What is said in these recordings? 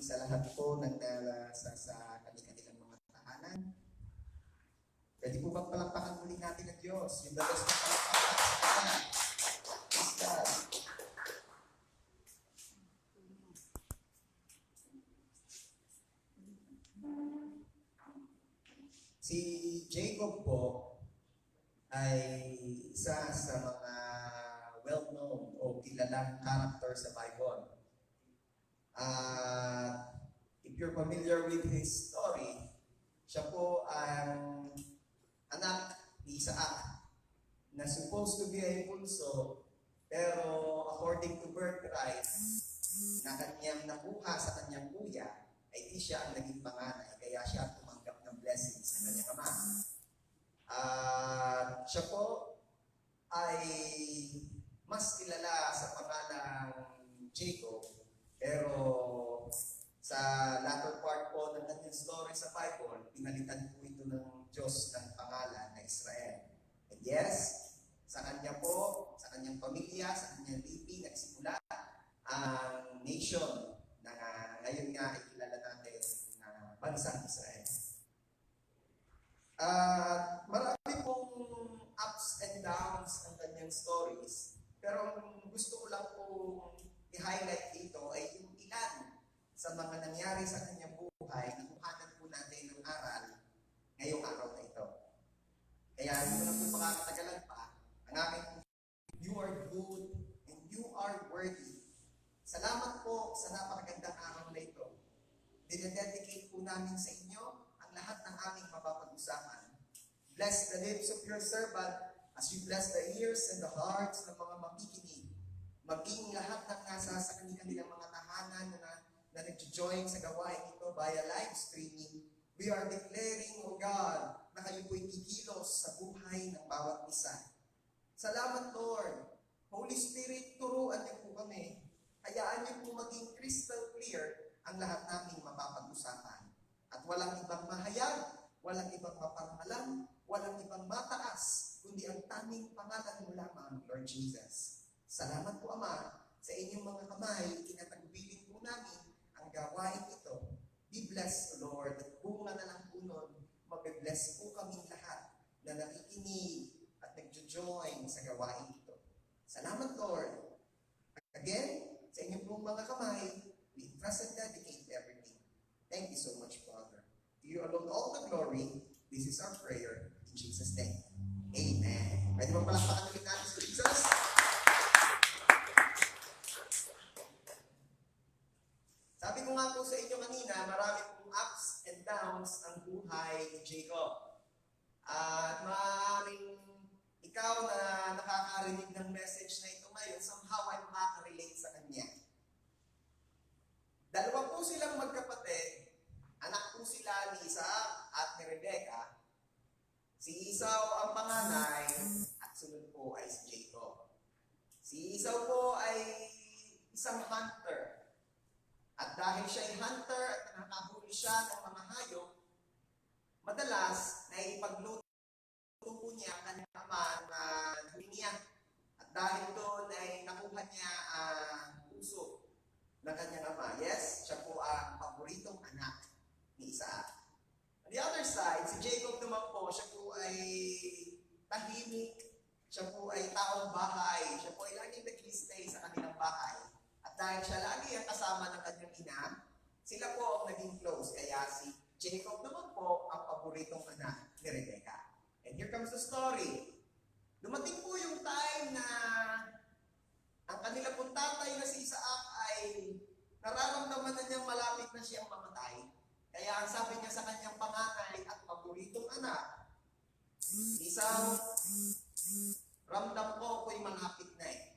sa lahat po ng sa kanilang mga tahanan. Pwede po bang palakpakan muli natin ang Diyos? Yung dalos na palakpakan sa Kanya. Praise God. Si Jacob po ay isa sa mga well-known o kilalang character sa Bible. If you're familiar with his story, siya po ang anak ni Isaac na supposed to be a impulso, pero according to birthright na kanyang nakuha sa kanyang kuya, ay di siya ang naging panganay, kaya siya tumanggap ng blessings ng kanyang ama. Siya po ay mas kilala sa pangalang Jacob, pero sa latter part po ng kanyang story sa Bible, pinalitan po ito ng Diyos ng pangalan na Israel. And yes, sa kanya po, sa kanyang pamilya, sa kanyang lipi, nagsimula ang nation na ngayon nga ay kilala natin na bansang Israel. Marami pong ups and downs ang kanyang stories, pero ang gusto ko lang pong i-highlight dito ay yung ilan sa mga nangyari sa kanyang buhay na kuhanan po natin ng aral ngayong araw na ito. Kaya hindi ko na po makakatagalan pa, ang aking you are good and you are worthy. Salamat po sa napakagandang araw na ito. Dinededicate po namin sa inyo ang lahat ng aming mapapag-usapan. Bless the lips of your servant as you bless the ears and the hearts ng mga makikinig. Maging lahat ng nasa sa kanilang mga tahanan na nag-join sa gawain ito via live streaming. We are declaring, O God, na kayo po'y kikilos sa buhay ng bawat isa. Salamat, Lord. Holy Spirit, turuan niyo po kami. Hayaan niyo po maging crystal clear ang lahat naming mapapag-usapan. At walang ibang mahayag, walang ibang maparangalan, walang ibang mataas, kundi ang tanging pangalan mo lamang, Lord Jesus. Salamat po, Ama, sa inyong mga kamay, tinatagubilin po namin ang gawain ito. Be blessed, Lord, at bunga na lang po nun, mag-bless po kaming lahat na nakikinig at nag-join sa gawain ito. Salamat, Lord. Again, sa inyong pong mga kamay, we trust and dedicate everything. Thank you so much, Father. To you alone all the glory. This is our prayer in Jesus' name. Amen. Pwede ba palakpakan ulit natin sa Jesus? Sabi ko nga po sa inyo kanina, marami pong ups and downs ang buhay ni Jacob. At maaaring ikaw na nakakarinig ng message na ito ngayon, somehow ay makaka-relate sa kanya. Dalawa po silang magkapatid, anak po sila ni Isaac at ni Rebecca. Si Esau ang panganay at sunod po ay si Jacob. Si Esau po ay isang hunter. At dahil siya ay hunter at nakahuli siya ng mga hayop, madalas naipagluto po niya ang kanyang ama na niya. At dahil doon ay nakuha niya ang puso ng kanyang ama. Yes, siya po ang paboritong anak ni Isaac. On the other side, si Jacob naman po, siya po ay tahimik, siya po ay taong bahay, siya po ay laging nag-stay sa kanilang bahay. At dahil siya lagi ang kasama ng kanyang ina, sila po ang naging close. Kaya si Jacob naman po ang paboritong anak ni Rebecca. And here comes the story. Dumating po yung time na ang kanila pong tatay na si Isaac ay nararamdaman na niyang malapit na siyang mamatay. Kaya ang sabi niya sa kanyang panganay at paboritong anak, Esau, ramdam ko ako'y malapit na eh.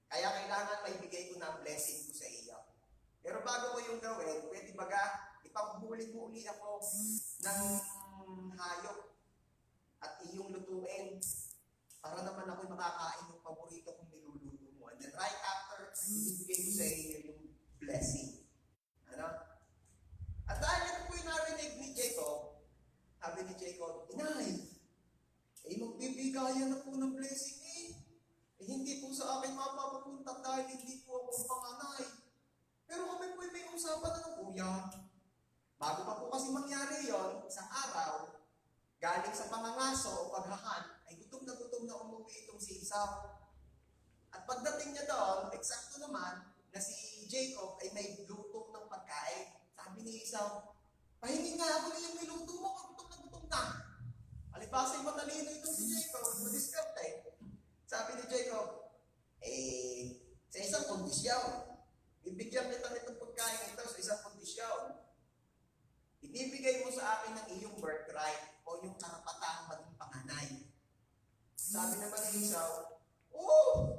Kaya kailangan maibigay ko na ang blessing ko sa iyo. Pero bago ko yung gawin, pwede baga ipanghuli-huli ako ng hayop at iyong lutuin para naman ako'y makakain ng paborito kong niluluto mo. And then right after, ibibigay ko sa iyo yung blessing. Ano? At dahil ito po yung narinig ni Jacob, sabi ni Jacob, Inay, magbibigayan na po ng blessing hindi po sa akin mapapapunta dahil hindi po ako panganay. Pero kami po may usapan na ng kuya. Bago pa po kasi mangyari yon, isang araw, galing sa pangangaso o paghahan, ay gutom na umuwi itong si Esau. At pagdating niya doon, eksakto naman, na si Jacob ay may luto ng pagkain. Sabi ni Esau, pahingi nga ako na yung niluto mo, gutom na. Alibasay matalino itong si Jacob, madiskarte. Sabi ni Jacob, sa isang kondisyon, bibigyan kita nitong pagkain ito sa isang kondisyon. Ibibigay mo sa akin ang iyong birthright o yung karapatang maging panganay. Sabi naman ni Esau,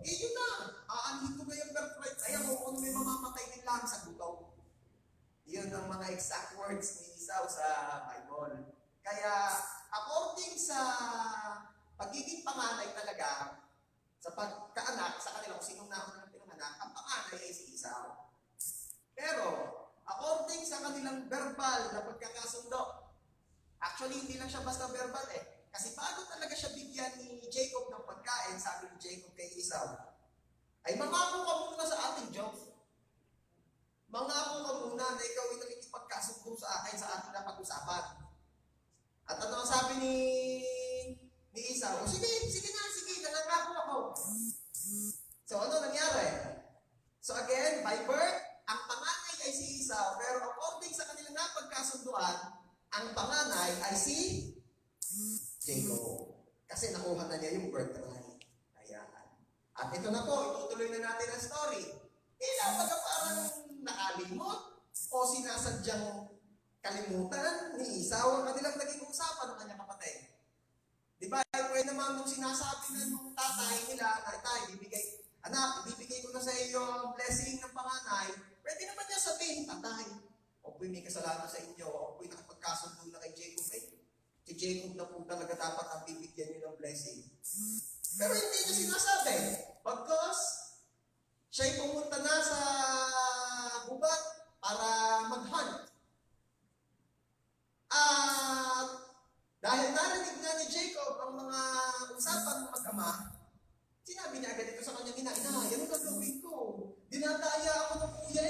iyo na. Aanhin ko na yung birthright. Kaya kung may mamamatay din lang sa gutom. Yun ang mga exact words ni Esau sa Bible. Kaya, according sa pagiging panganay talaga, sa pagkaanak, sa kanila, kung sinong naman ng pinanganak, ang panganay ay si Esau. Pero, according sa kanilang verbal na pagkakasundo, actually, hindi lang siya basta verbal Kasi bago talaga siya bigyan ni Jacob ng pagkain, sabi ni Jacob kay Esau, ay mangako ka muna sa ating Diyos. Mangako ka muna na ikaw ay nakikipagkasundo sa akin sa ating napag-usapan. At ano ang sabi ni Esau? Sige, nangangako ako. So ano nangyari? So again, by birth, ang panganay ay si Esau, pero according sa kanilang napagkasunduan, ang panganay ay si Jacob. Kasi nakuha na niya yung birthright. Ayan. At ito na po, itutuloy na natin ang story. Baga parang nakalimot o sinasadyang kalimutan ni Esau ang kanilang naging usapan ng kanyang kapatid. Di ba? Pwede naman nung sinasabi na nung tatay nila, ibibigay ko na sa iyo ang blessing ng panganay, pwede naman niya sabihin, tatay, ako'y may kasalanan sa inyo, ako'y nakapagkasundo na kay Jacob. Si Jacob na po talaga dapat ang bibigyan niyo ng blessing. Pero hindi niya sinasabi. Pagkos, siya'y pumunta na sa gubat para mag-hunt. At dahil narinig na ni Jacob ang mga usapan ng mag-ama, sinabi niya agad ito sa kanyang ina, yan ang gagawin ko. Dinadaya ako ng kuya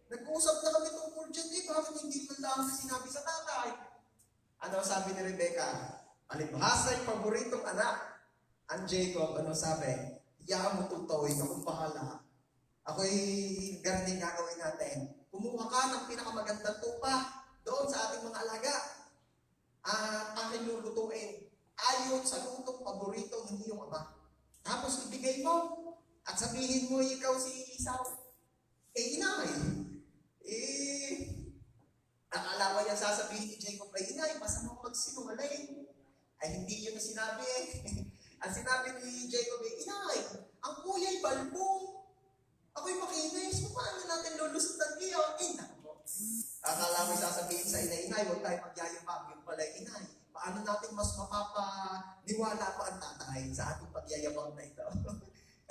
Nag-uusap na kami tungkol dyan bakit hindi man lang na sinabi sa tatay? Ano sabi ni Rebecca? Alibhasa'y paboritong anak. Ang Jacob, ano sabi? Iyaan mo tutawin, akong bahala. Ako'y ganun gagawin natin. Kumuha ka ng pinakamagandang tupa doon sa ating mga alaga. At aking lulutuin ayon sa lutong paborito ng iyong ama. Tapos ibigay mo at sabihin mo ikaw si Esau. Inay. Akala ko yan sasabihin ni Jacob ay inay, basta mo magsinungaling. Ay hindi yun na sinabi Ang sinabi ni Jacob ay inay, ang kuya'y balbong. Ako'y makinis. Paano natin lulusutan niyo? Nako. Akala ko sasabihin sa inay, huwag tayo magyayabang. Yung pala inay. Paano natin mas mapapaniwala pa ang tatay sa ating pagyayabang na ito?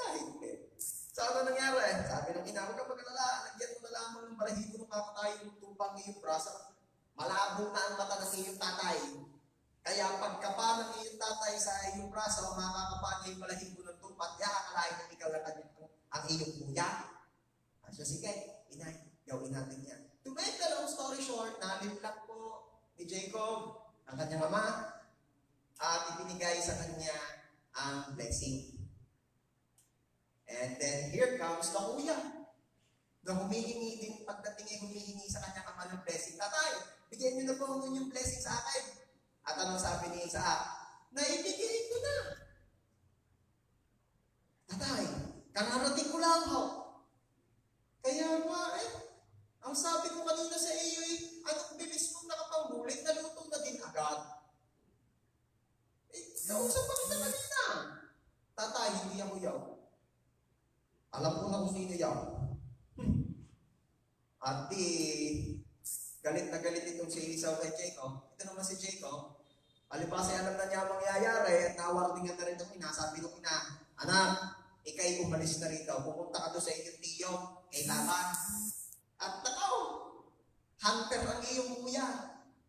Kahit hindi. So ano nangyari? Sabi ng ina, huwag kang mag-alala. Nagyan mo na lamang ng balahibo ng kakatayo ng tupang iyong braso. Malabo na ang mata ng iyong tatay. Kaya pagkapa ng iyong tatay sa iyong braso, makakapa niya yung balahibo ng tupa at akalain na ikaw lang ang iyong kuya. So sige, inay, gawin natin yan. To make the long story short, nalimlak po ni Jacob ang kanyang ama at ibinigay sa kanya ang blessing. And then here comes the kuya na humihingi din, pagdating ay humihingi sa kanyang ama ng blessing. Tatay, bigyan niyo na po ang inyong blessing sa akin. At anong sabi ni Isaac? Naibigay ko na. Tatay, kararating ko lang ho. Kaya nga ang sabi ko kanina sa iyo anong bilis mong nakapanggulit, naluto na din agad. Nausap pa kita kanina. Tatay, hindi ako yaw. Alam ko na kung sino yaw. At galit na galit itong si Esau kay Jacob. Ito naman si Jacob. Alipasay alam na niya ang mangyayari at nawarningan na rin itong ina. Sabi ng ina, anak, ikay umalis na rito. Pupunta ka doon sa inyong tiyo, kay Laban. At nakaw, hunter ang iyong kuya.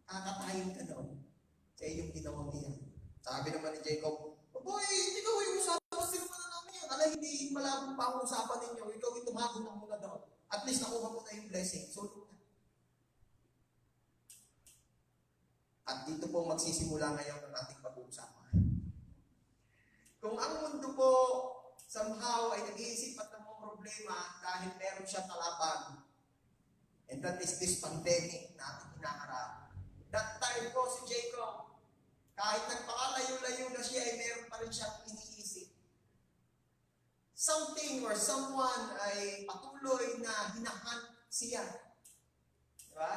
Kakatayin ka doon sa iyong ginawang iyan. Sabi naman ni Jacob, boy, ikaw yung usapan. Sino man na namin yan? Alay, hindi malabong pa ang usapan ninyo. Ikaw yung tumago na muna doon. At least nakuha mo na yung blessing. So, at dito po magsisimula ngayon ang ating pag-uusapan. Kung ang mundo po somehow ay nag-iisip at ng mga problema dahil meron siyang kalaban, and that is this pandemic na ating hinaharap. That time po si Jacob, kahit nagpakalayo-layo na siya, ay meron pa rin siyang iniisip. Something or someone ay patuloy na hinahunt siya. Diba?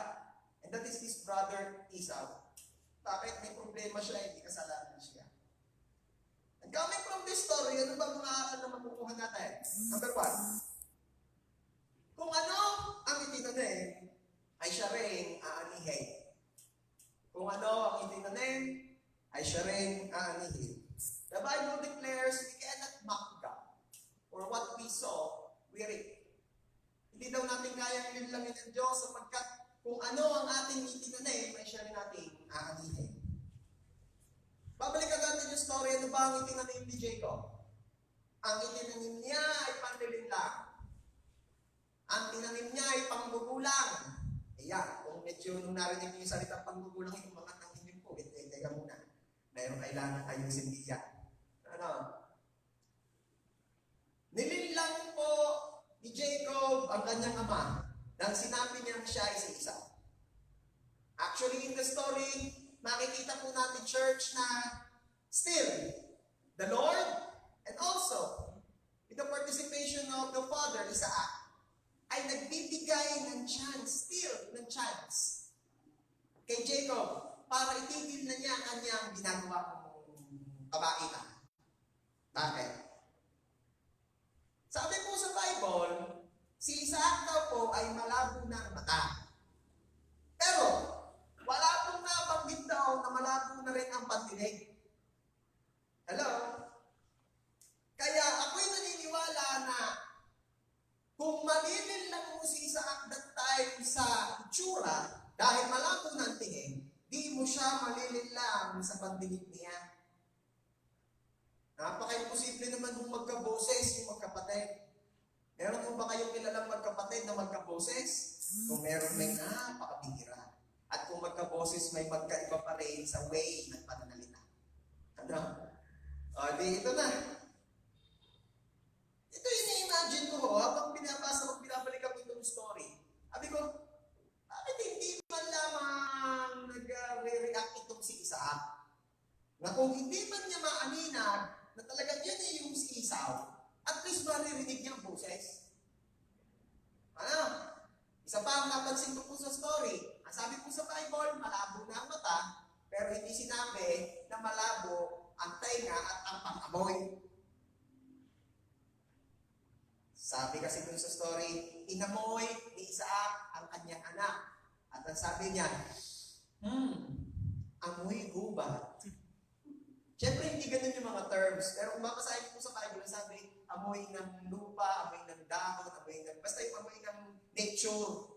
And that is his brother Esau. Bakit may problema siya, hindi kasalanan siya. And coming from this story, ano ba mga aral na makukuha natin? Number 1, kung ano ang itinanim, ay siya rin aanihin. Kung ano ang itinanim, ay siya rin aanihin. The Bible declares we cannot mock God. For what we sow, we reap. Hindi daw natin kayang linlangin ng Diyos sapagkat kung ano ang ating itinanim, ay siya rin natin aanihin. Babalikan natin yung story, ano ba ang itinanim ni Jacob? Ang itinanim niya ay panlilinlang. Ang tinanim niya ay panggugulang. Ayan, kung medyo nung narinig niyo yung salitang panggugulang, yung mga tanginin po, teka muna. Mayroong kailangan ayusin diyan. Ano? Nilinlang po ni Jacob ang kanyang ama nang sinabi niyang siya ay si Esau. Actually, in the story, makikita po natin, church, na still, the Lord, and also, with the participation of the Father, Isaac, ay nagbibigay ng chance, still, ng chance kay Jacob para itigil na niya ang kanyang ginagawa kong kabaitan. Bakit? Sabi po sa Bible, si Isaac daw po ay malabo ng mata. Pero, wala pong nabanggit daw na malabo na rin ang pandinig. Hello? Kaya ako'y naniniwala na kung malilin lang mo si Isaac that time sa itsura, dahil malabo ng tingin, di mo siya malilin lang sa pandinig niya. Napaka-imposible naman kung magkaboses yung magkapatid. Meron po ba kayong kilalang magkapatid na magkaboses? Kung meron, may napakabihira. At kung magkaboses, may magkaiba pa rin sa way ng pananalita. Ano? O, di ito na. Ito yung na-imagine ko, habang binabalikan ko itong story. Sabi ko, bakit hindi man lamang nag-react itong si Isaac? Na kung hindi man niya maaninag, na talagang yan eh yung si Esau, at least maririnig niya ang boses. Ano? Isa pa ang napansin ko po sa story. Ang sabi po sa Bible, malabo na ang mata, pero hindi sinabi na malabo ang tainga at ang pang-amoy. Sabi kasi dun sa story, inamoy ni Isaac ang kanyang anak. At ang sabi niya, amoy gubat. Siyempre, hindi ganun yung mga terms. Pero kung babasahin po sa Bible, sabi, amoy ng lupa, amoy ng dahon, amoy ng, basta yung amoy ng nature.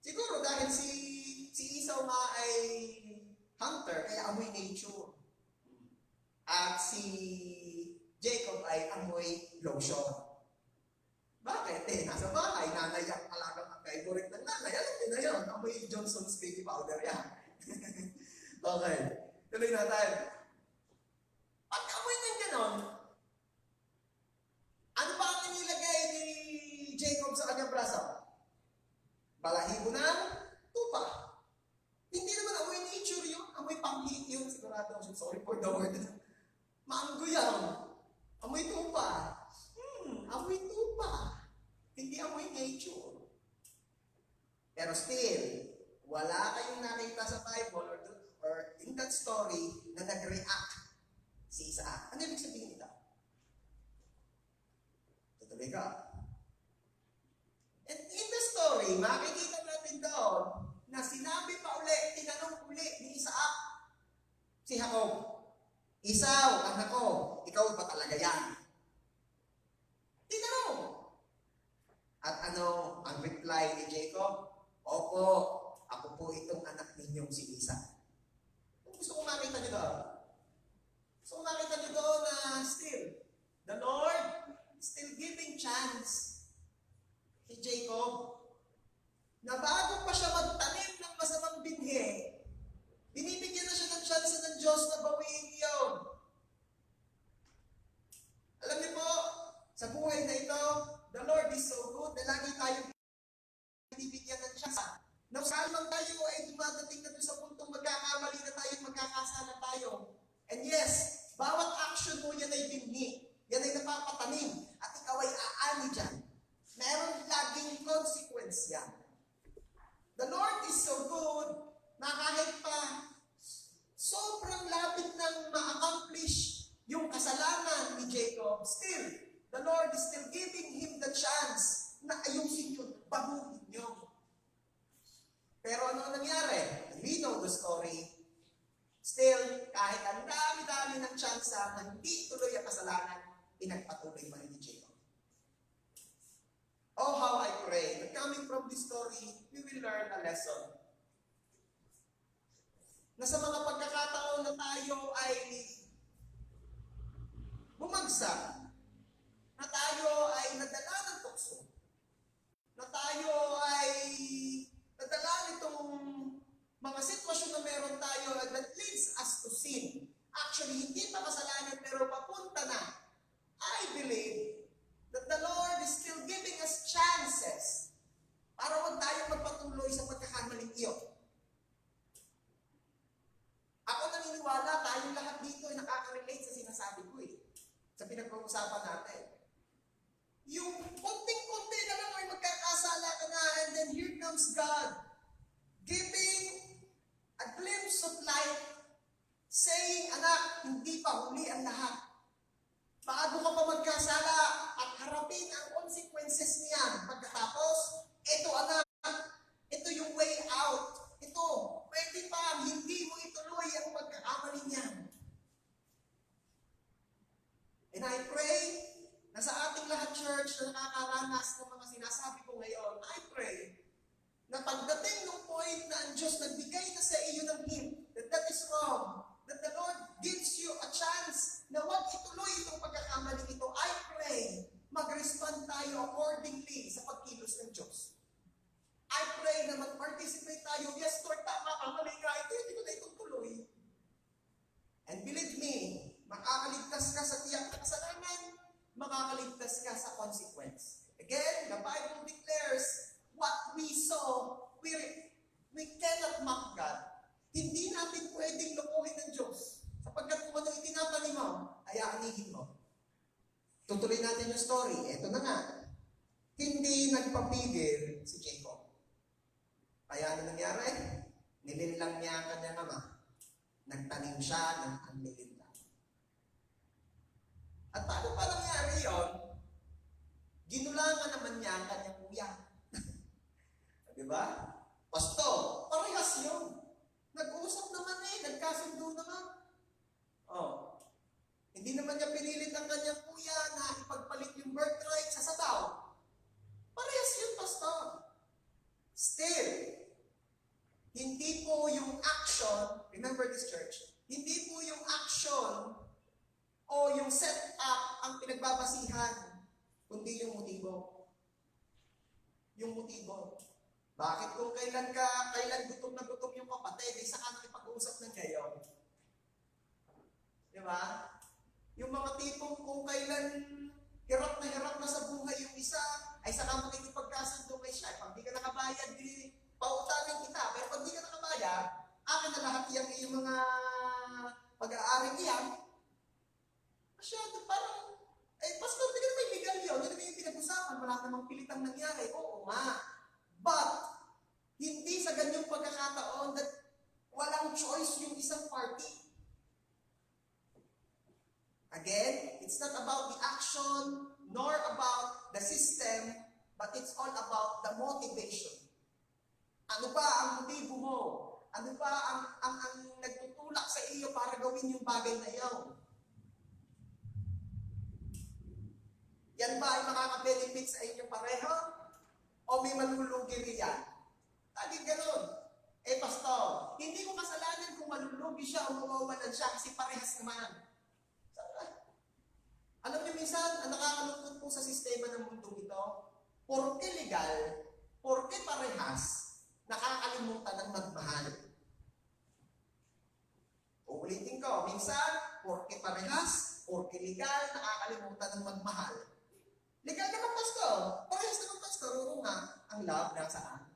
Siguro dahil si Esau nga ay hunter, kaya amoy nature. At si Jacob ay amoy lotion. Bakit? Nasa bahay, nanay ang alagang ang favorite ng nanay. Alam niyo na yun, amoy Johnson's baby powder yan. Okay, tuloy natin. Pag amoy ng ganon, ano ba ang inilagay ni Jacob sa kanyang braso? Balahibo ng tupa. Hindi naman amoy nature yun, amoy panghit yun, sigurado. Sorry for the word. Mango yan. Amoy tupa. Amoy tupa. Hindi amoy nature. Pero still, wala kayong nakita sa Bible or in that story na nag-react si Isaac. Ano ibig sabihin nito? Tutuloy ka. And in the story, makikita natin doon na sinabi pa uli, tinanong uli ni Isaac si Jacob, Esau, anak ko, ikaw ba talaga yan? Tinanong. At ano ang reply ni Jacob? Opo, ako po itong anak ninyong si Esau. Gusto ko makita nyo doon. So makita nyo doon na still, the Lord is still giving chance. si Jacob, na bago pa siya magtanim ng masamang binhi, binibigyan na siya ng chance ng Diyos na bawiin yun. Alam niyo po, sa buhay na ito, the Lord is so good na lagi tayo binibigyan ng chance. Na saan man tayo ay dumadating na doon sa puntong magkakamali na tayo, magkakasala tayo. And yes, bawat action mo yan ay binhi. Yan ay napapatanim. At ikaw ay aani dyan. Meron laging consequence yan. The Lord is so good na kahit pa sobrang lapit nang ma-accomplish yung kasalanan ni Jacob, still, the Lord is still giving him the chance na ayusin yun, baguhin nyo. Pero ano nangyari? We know the story. Still, kahit ang dami-dami ng chance na hindi tuloy ang kasalanan, pinagpatuloy pa rin ni Jacob. Oh, how I pray that coming from this story, we will learn a lesson. Na sa mga pagkakataon na tayo ay bumagsak, na tayo ay nadala ng tukso, na tayo ay nadala nitong mga sitwasyon na meron tayo that leads us to sin. Actually, hindi pa kasalanan pero papunta na. I believe that the Lord is still giving us chances para huwag tayo magpatuloy sa pagkakamaling iyon. Ako naniniwala, tayong lahat dito ay nakaka-relate sa sinasabi ko sa pinag-uusapan natin. Yung konting-konti na lang ay magkakasala ka na, and then here comes God giving a glimpse of light, saying, anak, hindi pa huli ang lahat. Bago ka pa magkasala at harapin ang consequences niyan. Pagkatapos, ito anak, ito yung way out. Ito, pwede pa, hindi mo ituloy ang pagkakamali niyan. And I pray na sa ating lahat, church, na nakakaranas ng mga sinasabi ko ngayon, I pray na pagdating ng point na ang Diyos nagbigay na sa iyo ng hint that is wrong, that the Lord gives you a chance na huwag ituloy itong pagkakamali ito, I pray, mag-respond tayo accordingly sa pagkilos ng Diyos. I pray na mag-participate tayo, yes Lord, tama ka, mali ka, hindi ko na itong tuloy. And believe me, makakaligtas ka sa tiyak na kasalanan, makakaligtas ka sa consequence. Again, the Bible declares, what we sow, we cannot mock God. Hindi natin pwedeng lokohin ng Diyos. Sapagkat kung ano itinatanim mo, ay aanihin mo. Tutuloy natin yung story. Ito na nga. Hindi nagpapigil si Jacob. Kaya ano nangyari? Nilinlang niya ang kanyang ama. Nagtanim siya ng anlilinlang. At paano pa nangyari yun? Ginulangan naman niya ang kanyang kuya. Diba? Pasto, parehas yun. Nag-uusap naman nagkasundo naman. Oh. Hindi naman niya pinilit ang kanyang kuya na ipagpalit yung birthright sa sabaw. Parehas yun, pastor. Still, hindi po yung action, remember this church, hindi po yung action o yung set-up ang pinagbabasihan, kundi yung motibo. Yung motibo. Bakit kung kailan gutom na gutom yung kapatid, isa ka nakipag-uusap ng gayon? Di ba? Yung mga tipong kung kailan hirap na sa buhay yung isa, ay saka makikipagkasundo kay siya. Pag di ka nakabayad, di pautangin kita. Pero pag di ka nakabayad, akin na lahat yung mga pag-aaring iyan. Masyado parang, pastor, di ka naman legal yun. Hindi naman yung pinag-usapan. Wala namang pilitang nangyari. Oo nga. But, hindi sa ganyang pagkakataon that walang choice yung isang party. Again, it's not about the action, nor about the system, but it's all about the motivation. Ano ba ang motibo mo? Ano ba ang nagtutulak sa iyo para gawin yung bagay na iyon? Yan ba ay makaka-benefit sa inyo pareho? O may malulugi riyan? Lagi ganun. Pastor, hindi ko kasalanan kung malulugi siya o mawawalan siya kasi parehas naman. Alam niyo minsan, ang nakakalungkot po sa sistema ng mundong ito, Porke legal, porke parehas, nakakalimutan ng magmahal. Uulitin ko, minsan, porke parehas, porke legal, nakakalimutan ng magmahal. Legal naman, pastor. Parehas naman, pastor. Oo nga, ang love nasaan?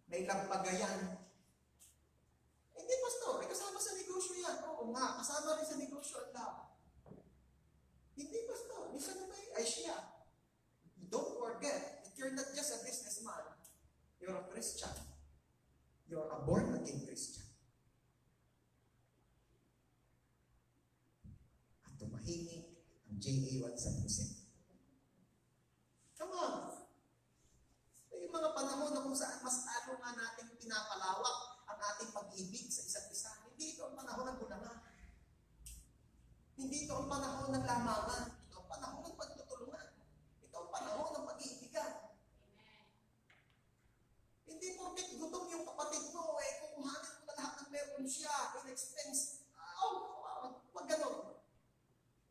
May love pa gayan. Hindi, pastor. May kasama sa negosyo yan. Oo nga, kasama rin sa negosyo ang love. Hindi, pastor. Minsan naman ay siya. Don't forget that you're not just a businessman. You're a Christian. You're a born-again Christian. At tumahimik ang J.A. San Jose. Come on. Yung mga panahon na kung saan mas lalo nga natin pinapalawak ang ating pag-ibig sa isa't isa. Hindi ito ang panahon ng gulangan. Hindi ito ang panahon ng lamangan. Ito ang panahon ng pagtutulungan. Ito ang panahon ng pag-iibigan. Hindi porket gutom yung kapatid mo, kukuhanin mo na lahat ng meron siya, in expense. Wag ganon.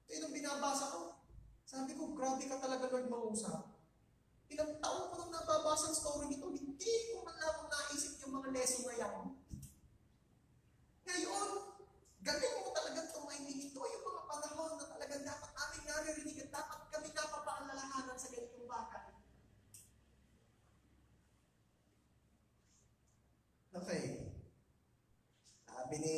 Ito yung binabasa ko. Sabi ko, grabe ka talaga, Lord, mangusap. Ilang taon ko nang nababasa ang story nito, hindi ko man lamang naisip yung mga lesson na yan. Ngayon, galing mo talagang tumahimik ito, yung mga panahon na talagang dapat aming naririnig at dapat kami napapaalalahanan sa ganitong bagay. Okay. Sabi ni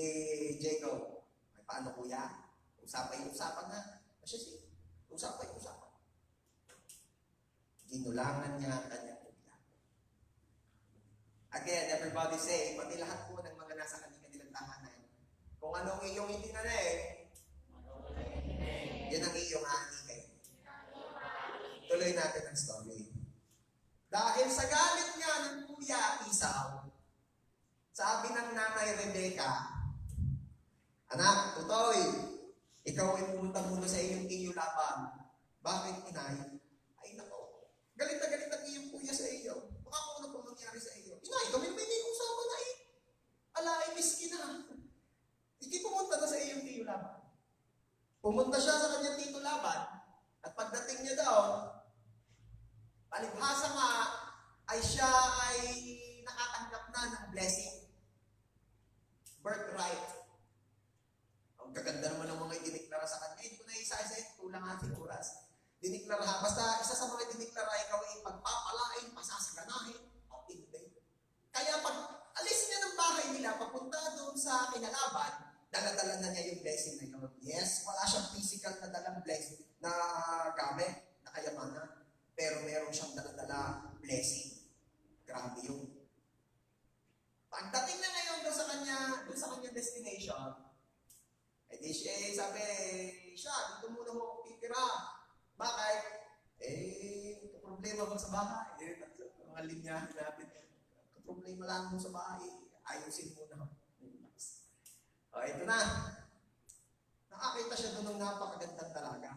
Jacob, ay paano kuya? Usapan na. Kasi usapan. Ginulangan niya ang kanyang kuya. Again, everybody say, pati lahat po ng mga nasa kanilang tahanan, kung anong iyong itinanim, yun ang iyong aanigay. Tuloy natin ang story. Dahil sa galit niya ng kuya Isaw, sabi ng nanay Rebecca, anak, Tutoy, ikaw ay pumunta muna sa iyong Laban. Bakit, inay? Ay, nako. Galit na galit ang iyong kuya sa iyo. Baka kung ano pong mangyari sa iyo. Inay, kami naman hindi usapan na eh. Ala, ay miskin na. Hindi pumunta na sa iyong Laban. Pumunta siya sa kanyang Tito Laban. At pagdating niya daw, palibhasa nga, ay siya ay nakatanggap na ng blessing. Birthright. Ang gaganda naman ng mga idiniklara sa kanya. Hindi ko na isa-isa, kulang ating oras. Diniklara, basta isa sa mga diniklara, ikaw ay pagpapalain, pasasaganahin, o hindi. Kaya pag alis niya ng bahay nila, papunta doon sa kinalaban, dala-dala na niya yung blessing na yun. Yes, wala siyang physical na dalang blessing na gamit, na kayamanan. Pero meron siyang dala-dala blessing. Grabe yun. Pagdating na ngayon doon sa kanya destination, di siya, sabi, siya, dito muna mo ako titira. Bakit? Problema ko sa bahay. Mga linya natin. Problema lang mo sa bahay. Ayusin mo na. Ito na. Nakakita siya doon ng napakagandang dalaga.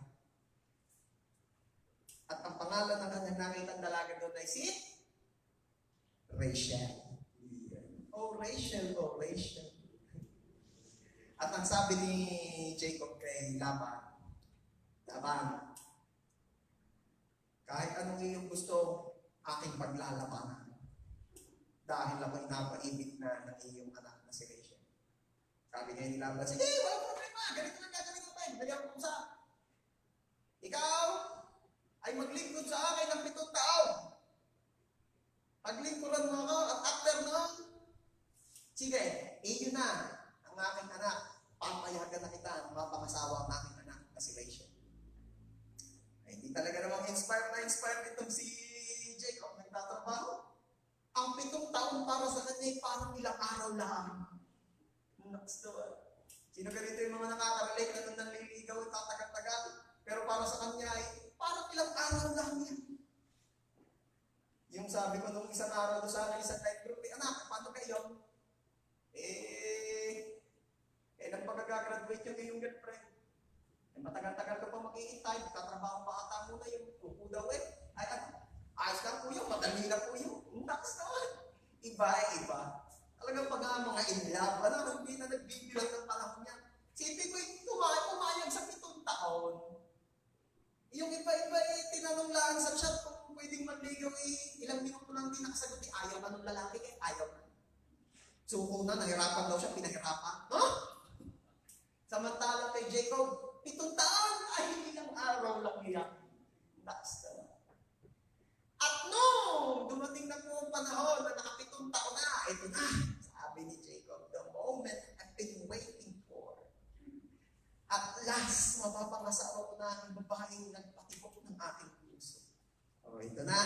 At ang pangalan ng kanyang nakitang dalaga doon ay si Rachel. Rachel. At ang sabi ni Jacob kay Laban, kahit anong iyong gusto, aking paglalabanan. Dahil ako'y napaibig na ng iyong anak na si Rachel. Sabi niya ni Laban, sige, walang problema, ganito lang gagawin natin. Nagyan ko sa ikaw ay maglingkod sa akin ng 7 taon. Paglingkuran mo ako at after nun, sige, iyo na ang aking anak. Papayagan na kita ang mapangasawa ang aking anak na si Rachel. Ay, hindi talaga namang inspired itong si Jacob nagtatrabaho. Ang 7 taon para sa kanya ay parang ilang araw lang. Next door. Sino ganito yung mga nakaka-relate na nung nanliligaw at tatagal-tagal? Pero para sa kanya ay parang ilang araw lang yan. Yung sabi ko nung isang araw doon sa akin, isang life group, anak, paano kayo? Nagpag-graduate yung iyong girlfriend. Matagal-tagal ka pa mag-iintay, katrabaho pa ata mo na yung upo daw ayos lang po yun, madali na po yun. Next naman. Iba. Talagang pag mga in love, hindi na nagbibilang ng panahon niya. Sipin ko, pumayag sa 7 taon. Yung iba, tinanong lang sa chat kung pwedeng manligaw ilang minuto lang din nakasagot ayaw na nung lalaki ayaw na. So una, nahirapan daw siya, pinahirapan. No? Samantalang kay Jacob, 7 taon, ay ilang araw lang yan. Basta. At nung dumating na po ang panahon na naka-7 taon na, ito na, sabi ni Jacob, the moment I've been waiting for. At last, mapapangasawa ko na ang babaeng nagpatibok ng aking puso. O, ito na.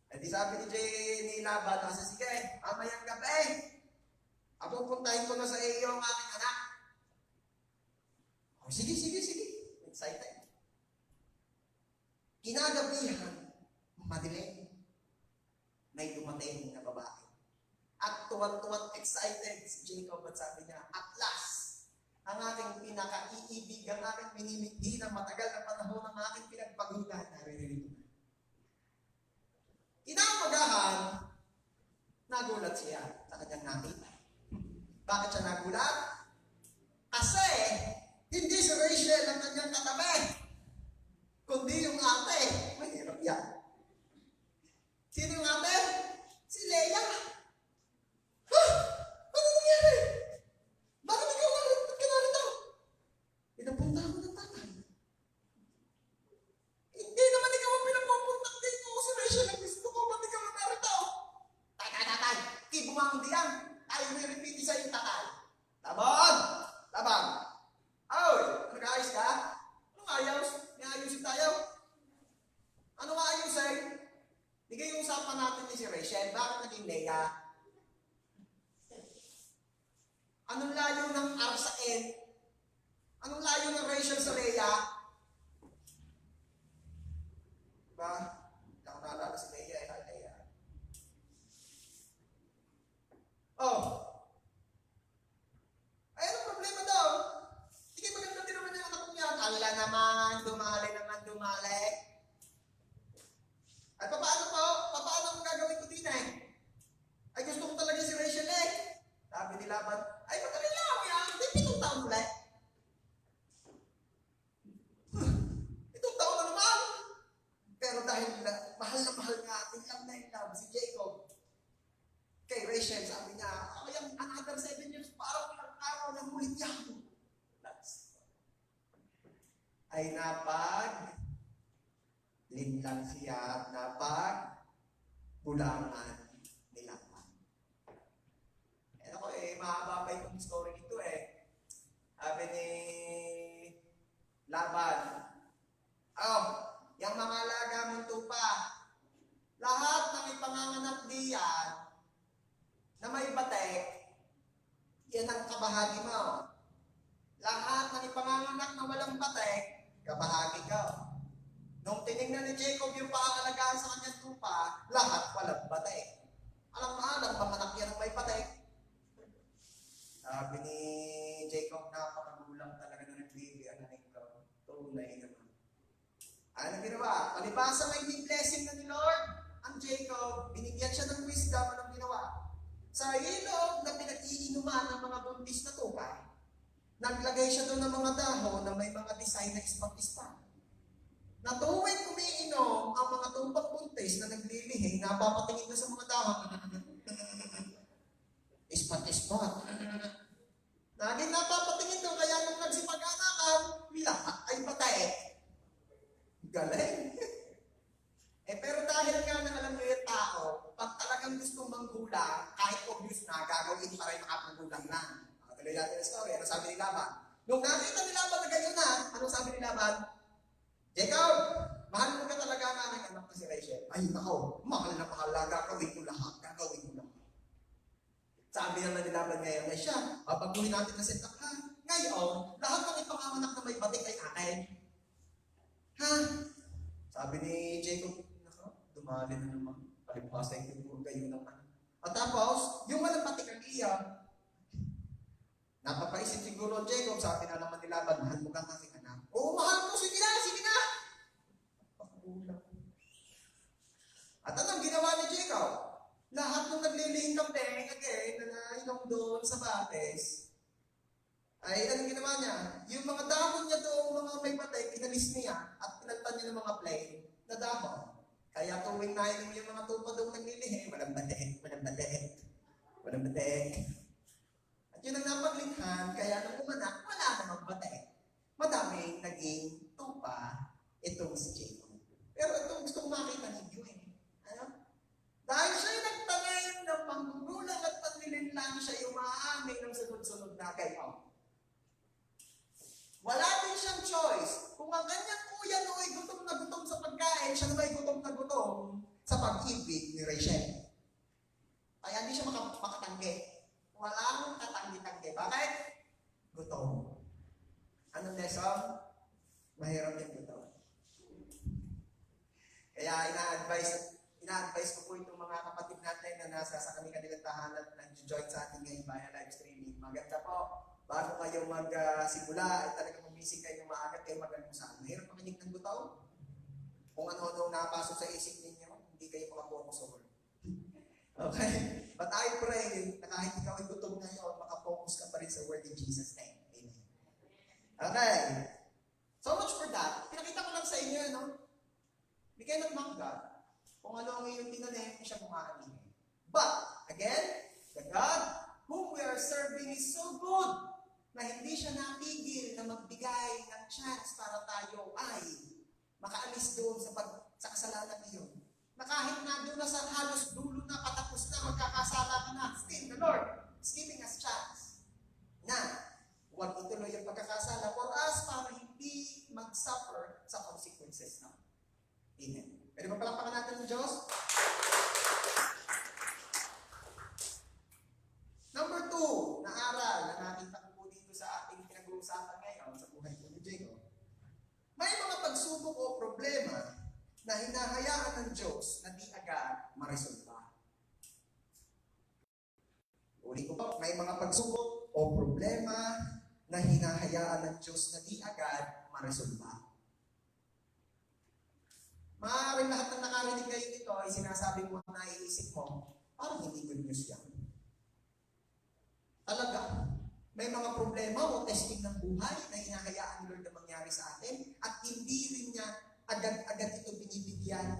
At sabi ni Laban, sige, mamayang gabi, pupuntahin ko na sa iyo ang aking anak. O, sige. Excited. Kinagabihan, madilim, may dumating na babae. At tuwan-tuwan excited si Jacob at sabi niya, at last, ang aking pinaka-iibig, ang aking minimithi ng matagal na panahon ng aking pinagpagulan, naririnig ko na. Kinamagahan, nagulat siya sa kanyang nakita. Bakit siya nagulat? Kasi, hindi si Rachel ang kanyang katabi, kundi yung ate. Mahirap yan. Sino yung ate? Si Leia. Ano nangyari? Bakit ikaw narito? Pinapunta ako ng tatay. Hindi naman ikaw ang pinapupunta dito. Si Rachel ang gusto ko. Ba't ikaw narito? Tatay. Bumangon diyan. Tayo may repeat sa yung tatay. Labang. Oy, nag-ayos ka? Anong ayos? May ayusin tayo. Anong ayusin? Bigay yung usapan natin ni si Rachel. Bakit naging Leia? Anong layo ng R sa N? Anong layo ng Rachel sa Leia? Diba? Hindi ako naalala si Leia. Leia. Oh. Ay, anong problema daw? Sige, maganda din naman yung anak ko yan. Ala naman, dumali. Ay, paano ang gagawin ko din eh? Ay, gusto ko talaga si Rachel eh. Sabi ni Laban, ay, madali lang yan. Hindi, 7 taon ulit. 7 taon na naman. Pero dahil mahal na mahal nga, in love si Jacob. Kay Rachel, sabi niya, yung another 7 years, parang ilang araw na mulit yan. Ay linlang siya at bulangan ni Laban. Ako mahaba pa itong story nito eh. Sabi ni Laban, yung mga alaga mong tupa, lahat ng ipanganganak diyan na may batek, yan ang kabahagi mo. Lahat ng ipanganganak na walang batek, kabahagi ka. Nung tinignan ni Jacob yung pangangalagaan sa kanyang tupa, lahat walang batek. Alam panganak yan ng may batek. Sabi ni Jacob, napakagulang talaga na nagbibigay ang naning ko. Tunay naman. Ano ginawa? Palibasa may blessing na ni Lord, ang Jacob, binigyan siya ng wisdom. Anong ginawa? Sa ilog na pinag-iinuman ng mga buntis na tupa, naglagay siya doon ng mga dahon na may mga design na ispat-ispat. Na tuwing umiinom ang mga tumpang buntis na naglilihing, napapatingin na sa mga dahon. Ispat-ispat. Naging napapatingin doon, kaya nung nagsipag-anakan, lahat ay patay. Galing. Pero dahil nga nang alam mo yung tao, pag talagang gustong manggulang, kahit obvious na, gagawin pa rin makapagulang na. Tuloy natin ang story. Ano sabi ni Laban? Nung nakita ni Laban na gano'n na, anong sabi ni Laban? Jacob, mahal mo ka talaga nga ng anak na si Rachel. Ay, ako, mahal na mahal na, gagawin ko lahat. Sabi naman ni Laban ngayon, ay siya, pagpuhin natin na set up ha. Ngayon, lahat ng ipanganganak na may batik ay akin. Ha? Sabi ni Jacob, dumali na naman. Palipasay ko kayo naman. At tapos, yung walang batik ang iya, napapaisip siguro Jacob, sabi na naman ni Laban, mahal mo ka kasi anak. Oo, mahal mo, sige na. Pakulang. At anong ginawa ni Jacob? Lahat ng naglilihing kambing, again, na nainom doon sa bates, ay anong ginawa niya? Yung mga dahon niya doon, mga may patay, pinalis niya at pinaltan niya ng mga plain. nadamo. Kaya tuwing nainom yung mga tupa daw naglilihi, walang batek, walang batek, walang batek. At yun ang napaglikhan, kaya nung umanak, wala namang batek. Madaming naging tupa itong si Jacob. Pero ito gusto kong makita ninyo eh. Ano? Dahil siya'y nagtanim ng panggugulang at panlilinlang, siya'y umaamin ng sunod-sunod na gayon. Wala din siyang choice. Kung ang kanyang kuya no ay gutom na gutom sa pagkain, siya naman ay gutom na gutom sa pag-ibig ni Rachel. Kaya hindi siya makatanggi. Walang katanggi-tanggi. Bakit? Gutom. Anong lesson? Mahirap yung gutom. Kaya ina-advise ko po itong mga kapatid natin na nasa sa kanilang tahanan na nag-join sa ating ngayon via live streaming. Maganda po. Bago kayo magsimula, ay talagang gumising kayo maaga kayo mag-almusal. Mahirap makinig ng gutom. Kung ano-ano nakapasok sa isip ninyo, hindi kayo makapokus sa word. Okay? But I pray na kahit ikaw ay gutom ngayon, makapokus ka pa rin sa word in Jesus' name. Amen. Okay. So much for that. Pinakita ko lang sa inyo, no? Bigay ng mangga. Kung ano ang iyong tinanim, siya bumaani. But, again, the God whom we are serving is so good na hindi siya napigil na magbigay ng chance para tayo ay makaalis doon sa kasalanan niyon. Na kahit na doon na sa halos dulo na patapos na, magkakasala ka na, still the Lord is giving us chance na huwag ituloy ang pagkakasala for us para hindi mag-suffer sa consequences na. Amen. Pwede ba palakpakan natin ng Diyos? Number 2 na aral na nakita ko po dito sa ating pinag-uusapan ngayon sa buhay ko ni Jacob. May mga pagsubok o problema na hinahayaan ng Diyos na di agad maresolba. Uli ko pa, may mga pagsubok o problema na hinahayaan ng Diyos na di agad maresolba. Maaaring lahat ng nakarinig ngayon nito ay sinasabi mo na iisip mo, parang hindi good news yan. Talaga, may mga problema o testing ng buhay na hinahayaan ni Lord na mangyari sa atin at hindi rin niya agad-agad ito binibigyan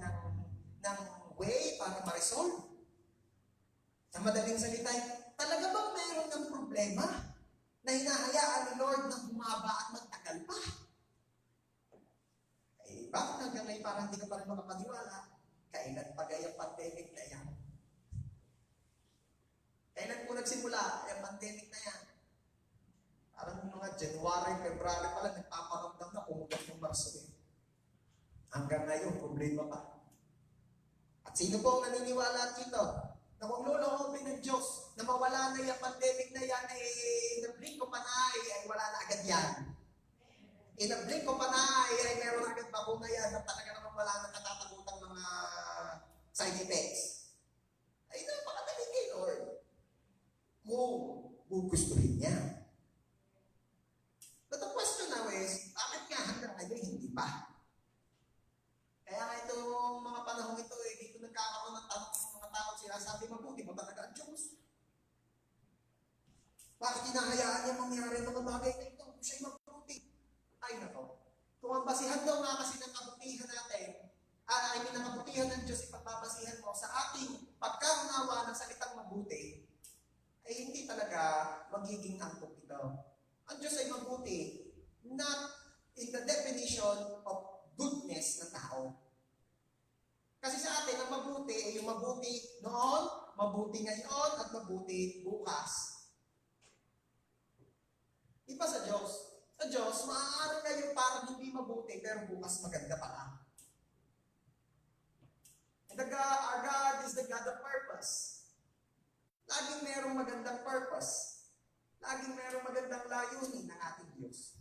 ng way para ma-resolve. Sa madaling salita, talaga bang mayroon ng problema na hinahayaan ni Lord na bumaba at magtagal pa? Eh, bakit hanggang ngayon parang hindi ka pa rin makapaniwala? Kailan pa gaya pandemic na yan? Kailan po nagsimula yung pandemic na yan? Parang mga January, February pa lang, nagpaparamdam na umugat yung Marso eh. Hanggang ngayon, problema pa. At sino po ang naniniwala dito? Na kung loloobin ng Diyos, na mawala na yung pandemic na yan, eh, na-blink ko pa na ay wala na agad yan. In-blink ko pa na ay meron agad bakuna yan na talaga naman wala na katatagutang mga side effects. Ay, napakadali kay Lord. Kung gugustuhin niya. But the question now is, bakit nga hanggang ngayon hindi pa? Kaya nga itong mga panahon ito, dito nagkakaroon ng tanong ng mga tao, sinasabi, mabuti mo talaga ang Diyos. Bakit hinahayaan niya mangyari ng mga bagay na ito? Kung siya'y mabuti. Ay nako. Kung ang basihan daw nga kasi ng kabutihan natin, I mean, ang kabutihan ng Diyos, ipagbabasihan mo sa ating pagkaunawa ng salitang mabuti, ay hindi talaga magiging angkop ito. Ang Diyos ay mabuti, not in the definition of goodness ng tao. Kasi sa atin, ang mabuti ay yung mabuti noon, mabuti ngayon, at mabuti bukas. Iba sa Diyos. Sa Diyos, maaari na yung parang hindi mabuti, pero bukas maganda pala. And our God is the God of purpose. Laging merong magandang purpose. Laging merong magandang layunin ng ating Diyos.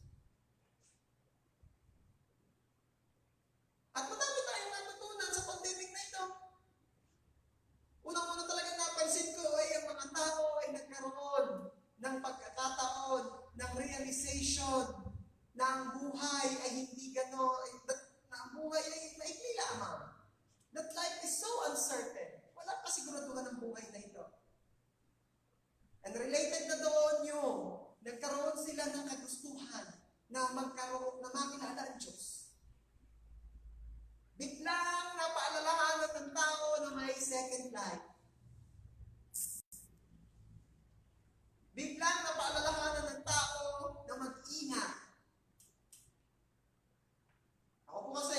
At madami tayong natutunan sa pandemic na ito. Unang-una talaga napansin ko ay ang mga tao ay nagkaroon ng pagkakataon, ng realization na ang buhay ay hindi gano'n, na ang buhay ay maikli lamang. That life is so uncertain. Walang kasiguraduhan ng buhay na ito. And related na doon yung nagkaroon sila ng kagustuhan na makilala ang Diyos. Bigla life. Biglang napaalalahanan ng tao na mag-ingat. Ako po kasi,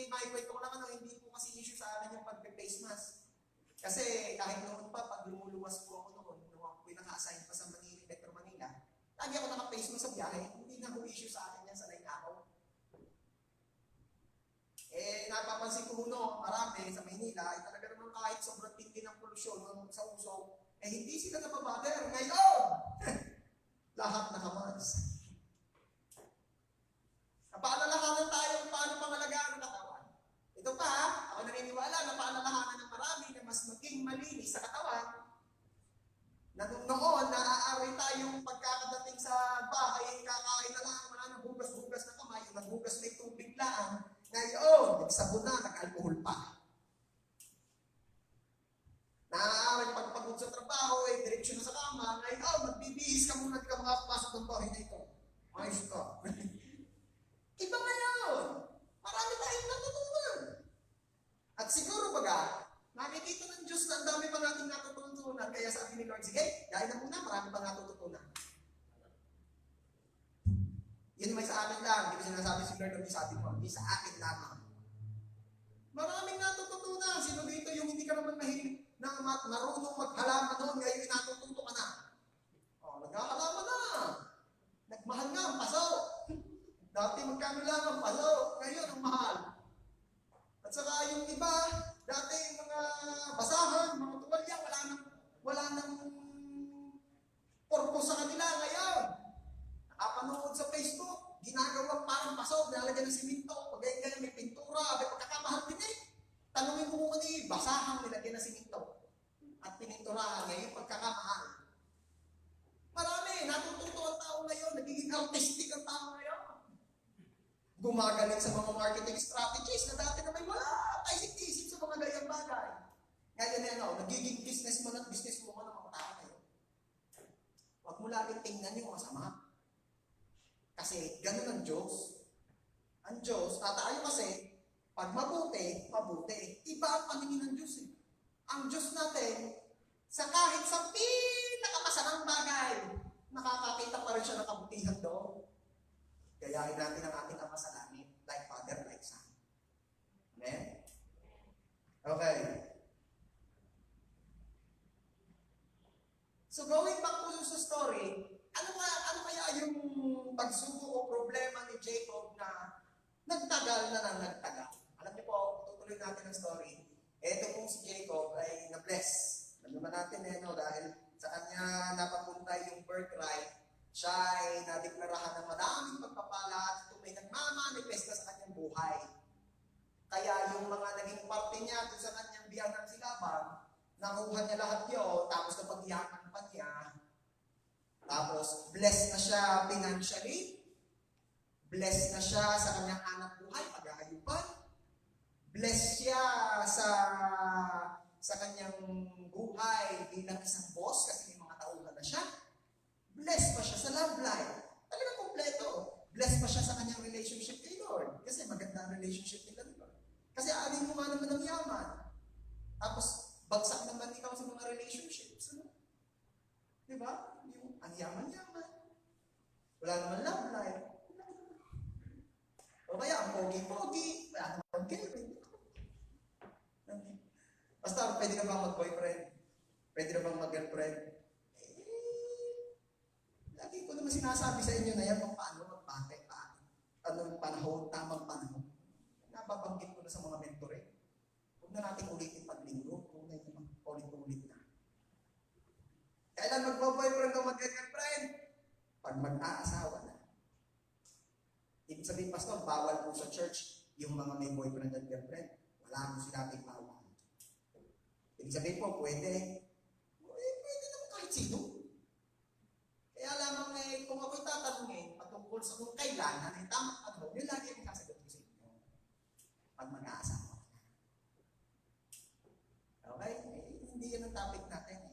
maikwento ko lang hindi po kasi issue sa akin yung pag-face mask. Kasi kahit noon pa, pag lumuluwas po ako noon, nung ako pinaka-assign pa sa Manila, Metro Manila, lagi ako naka-face mask sa biyahe. Hindi na po issue sa akin yan, sanay na ako. Napapansin ko marami sa Maynila, talaga naman kahit sobrang tindi ng polusyon sa usok, hindi sila nababader. Ngayon, lahat nakamask. Napaalalahanan tayo kung paano pangalagaan ng katawan. Ito pa, ako naniniwala na paalalahanan ng marami na mas maging malinis sa katawan. Na noon, naaari tayong pagkakadating sa bahay, kakain na lang, wala nang hugas-hugas na kamay, naghugas may tubig lang. Ngayon, nagsabon na, nag-alcohol pa. Naaaring pagpagod sa trabaho, direksyon na sa kama, ngayon, magbibihis ka muna, di ka makapasok ng bahay na ito. Ayos ka. Iba ngayon. Marami tayong natutunan. At siguro nakikita ng Diyos na ang dami pa natin natutunan, kaya sabi ni Lord, sige, dahil na muna, marami pa natutunan. Yun may sa akin lang, hindi ko sinasabi si Lord, hindi sabi ko, hindi sa akin lamang. Maraming natututunan. Sino dito yung hindi ka naman mahilig na marunong maghalaman noon, ngayon natututo ka na. Nagkakalaman na. Nagmahal nga ang paso. Dati magkano lang ang paso, ngayon ang mahal. At saka yung iba, dati mga basahan, mga tuwalya, wala nang purpose sa kanila ngayon. Nakapanood sa Facebook, ginagawang parang paso, nilalagyan ng siminto, pag-ganyan may pintura, may pagkakamahal din eh. Tanungin ko muna basahang nilagyan ng siminto at pininturahan ngayon pagkakamahal. Marami, natututo ang tao ngayon, nagiging artistic ang tao ngayon. Gumagaling sa mga marketing strategies na dati na may wala isip-isip sa mga gayang bagay. Ngayon nagiging businessman at businesswoman ng mga tao ngayon. Huwag mo laging tingnan yung masama. Kasi ganun ang Diyos. Ang Diyos, tayo kasi, pag mabuti, iba ang paningin ng Diyos eh. Ang Diyos natin, sa kahit sa pinakamasamang bagay, nakakakita pa rin siya ng kabutihan doon. Gayahin natin ang ating Ama sa langit, like Father, like Son. Amen? Okay. So going back to sa story, ano kaya yung pagsubok o problema ni Jacob na nagtagal na nagtagal? Alam niyo po, tutuloy natin ang story. Ito pong si Jacob ay na-bless. Alam naman natin dahil sa kanya napapunta yung birthright, siya ay nadiklarahan ng madaming pagpapala at ito may nagmamanifest na sa kanyang buhay. Kaya yung mga naging parte niya doon sa kanyang biyanang silabang, nakuha niya lahat yun, tapos napagyaman pa niya, tapos blessed na siya financially, blessed na siya sa kanyang anak buhay, pag-aayupan, blessed siya sa kanyang buhay bilang isang boss kasi may mga tauhan na siya. Blessed pa siya sa love life. Talagang kompleto. Blessed pa siya sa kanyang relationship kay Lord. Kasi maganda ang relationship nila ni Lord. Kasi alin mo nga naman ng yaman. Tapos, bagsak naman ikaw sa mga relationships. Ano? Diba? Yung ang yaman-yaman. Wala naman love life. O kaya, ang pogi-pogi. Wala naman girlfriend. Basta, pwede na bang mag-boyfriend? Pwede na bang mag-girlfriend? Lagi ko naman sinasabi sa inyo na yan kung paano magpate, anong panahon, tamang panahon. Nababanggit ko na sa mga mentoring. Huwag na natin ulitin paglinggo, kung na naman ulit-ulit na. Kailan mag-boyfriend o mag-girlfriend? Pag mag-aasawa na. Ibig sabihin, pastor, bawal po sa church yung mga may boyfriend at girlfriend. Wala mo sinabing bawal. Ibig sabihin po, pwede naman kahit sino. Kaya lamang kung ako'y tatanungin patungkol sa kung kailan, ang tamang panahon, yun lagi ang sasagot ko sa inyo. Pag mag-aasawa ka na. Okay? Hindi yan ang topic natin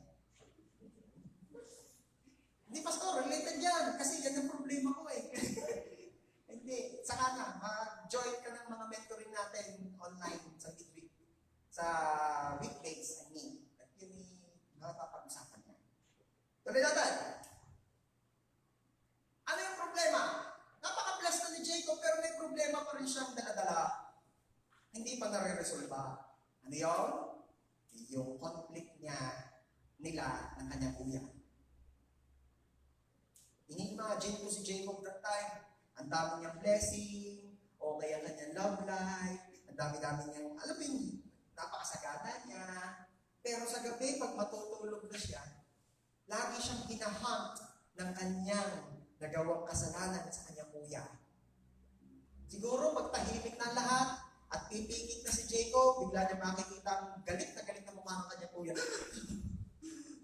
Hindi, pastor, related yan. Kasi yan ang problema ko Hindi. Saka na, mag-join ka ng mga mentoring natin online sa midweek. Sa sa weekdays, at yun nakapag-usapan niya. Tuloy natin. Ano yung problema? Napaka-bless na ni Jacob, pero may problema pa rin siyang dala-dala. Hindi pa nare-resolba. Ano yun? Yung conflict nila ng kanyang kuya. Ini-imagine ko si Jacob that time. Ang dami niyang blessing, okay ang kanyang love life, ang dami-dami niyang, alam mo yun, napakasagana niya. Pero sa gabi, pag matutulog na siya, lagi siyang hinahunt ng kanyang nagawang kasalanan sa kanyang kuya. Siguro, pagtahimik na lahat, at pipikit na si Jacob, bigla niya makikita ang galit na mukha ng kanyang kuya.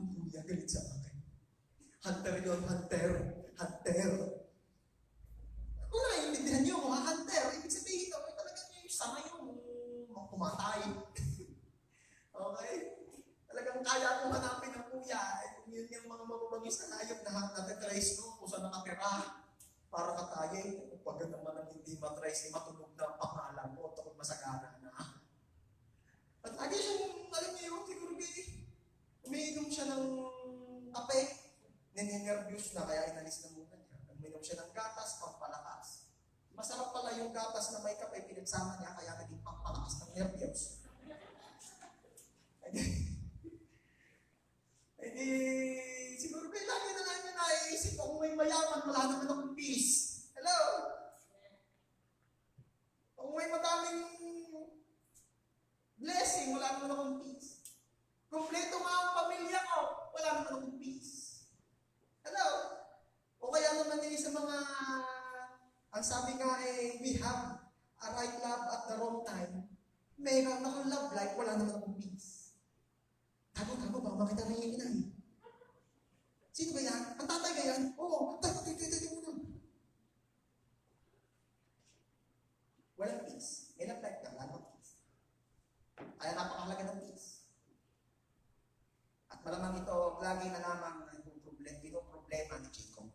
Ang kuya, galit sa akin. Hunter yun, hunter. Kung naiintindihan niyo, hunter, ibig sabihin ito, talaga niya yung sama yung kumatay. Okay? Talagang kaya kong hanapin ng kuya. Yun yung mga mababangis na hayop na natitrace mo kung saan nakatira. Para katayay, pag naman ang hindi matrace, matulog na ang pangalan mo, takot masagana na. At lagi siyang, alam niyo yun, siguro umiinom siya ng kape, nininervyos na, kaya inalis na muna niya. Uminom siya ng gatas, pampalakas. Masarap pala yung gatas na may kape, pinagsama niya, kaya naging pampalakas ng nervyos. Siguro lagi na lang niya naiisip, kung may mayaman, wala naman akong peace. Hello? Kung may madaming blessing, wala naman akong peace. Kompleto nga ang pamilya ko, wala naman akong peace. Hello? O kaya naman sa mga, ang sabi nga we have a right love at the wrong time. Mayroon akong love life, wala naman akong peace. Tago, baka makita na yung inay. Sino ba yan? Ang tatay ba yan? Oo, tayo muna. Walang peace. May love life ka, wala akong peace. Kaya napakahalaga ng peace. At malamang ito, lagi na lamang yung problema ni Jacob.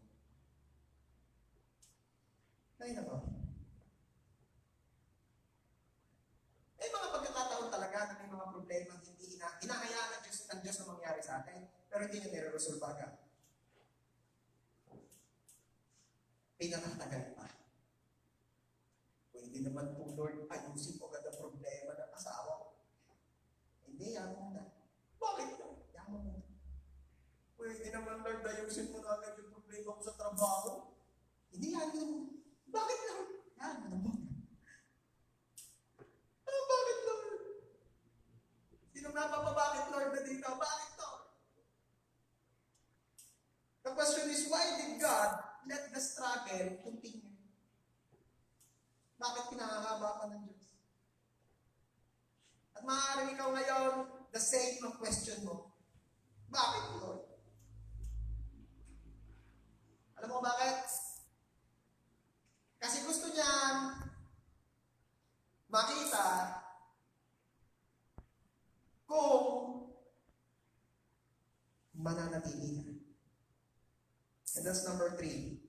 Kaya na ba? May mga pagkakataon talaga na may mga problema hindi hinahayaan ng Diyos na mangyari sa atin, pero hindi niya nire-resolve agad. Pinakatagal pa. Pwede naman po, Lord, ayusin ko agad ang problema ng asawa ko. Hindi, yan muna. Bakit yun? Yan muna. Pwede naman, Lord, ayusin mo na agad yung problema ko sa trabaho. Hindi, yan muna. Bakit Lord? Yan muna. Bakit Lord? Sino napapabakit Lord na dito? Bakit Lord? The question is, why did God let the struggle continue? Bakit pinahahaba ka ng Diyos? At maaaring ikaw ngayon, the same ang question mo. Bakit Lord? Alam mo bakit? Kasi gusto niyang makita kung mananatili ka. And that's number 3.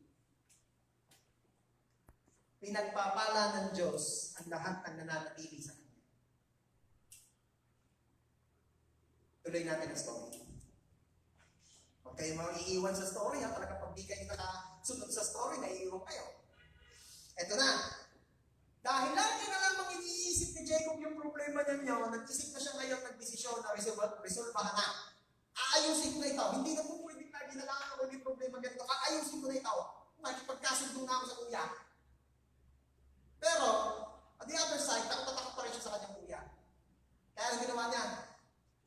Pinagpapala ng Diyos ang lahat ng nananatili sa Kanya. Tuloy natin ang story. Huwag kayo maiiwan sa story, ha? Talaga pag di kayo nakasunod sa story, naiiwan kayo. Eto na. Dahil lagi na lamang iniisip ni Jacob yung problema niya, nag-isip na siya ngayon, nag-desisyon na resolvahan na. Aayusin ko na ito. Hindi na po pwedeng lagi na lang ako yung problema ganito. Aayusin ko na ito. Makipagkasundo na ako sa kuya. Pero, on the other side, takot pa rin siya sa kanyang kuya. Kaya ang ginawa niya,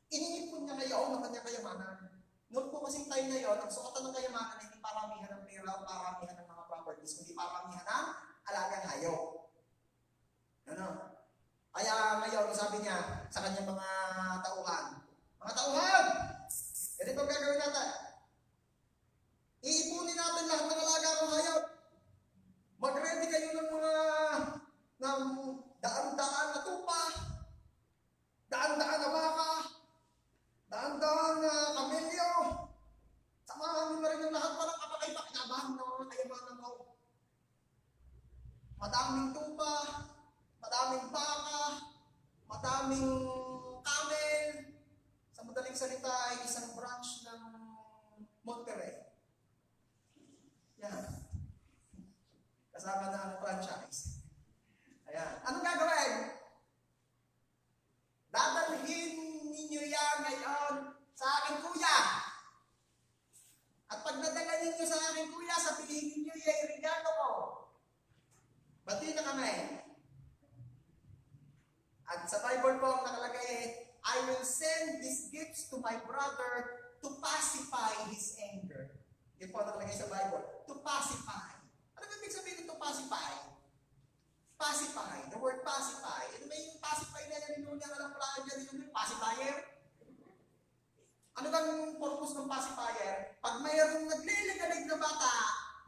ininipon niya ngayon ang kanyang kayamanan. Noon po kasing time na yun, ang sukatan ng kayamanan ay hindi paramihan ng pera o paramihan ng mga properties, kundi paramihan ng alagang hayop. Ano? Kaya ngayon, sabi niya sa kanyang mga tauhan, ganito ang gagawin natin. Iipunin natin lahat ng alaga kong hayop. Mag-ready kayo ng mga daan-daan na tupa, daan-daan na baka, daan-daan na kamelyo. Samahan nyo na rin yung lahat para kapakay-pakinabahan ng mga kayamanan ko. Madaming tupa, madaming baka, madaming ito ay isang branch ng Monterrey. Yan. Kasama na ang franchise. Ayan. Anong gagawin? Dadalhin ninyo yan ngayon sa akin, kuya. At pag nadala ninyo sa akin, kuya, sabihin ninyo yung regalo ko. Bati na kami. At sa Bible po, nakalagay I will send these gifts to my brother to pacify his anger. Yan po nakalagay sa Bible. To pacify. Ano ba ibig sabihin to pacify? Pacify. The word pacify. Ano ba yung pacify na yan? Yung alam ko lang dyan, yung pacifier? Ano bang purpose ng pacifier? Pag mayroong nagliligalig na bata,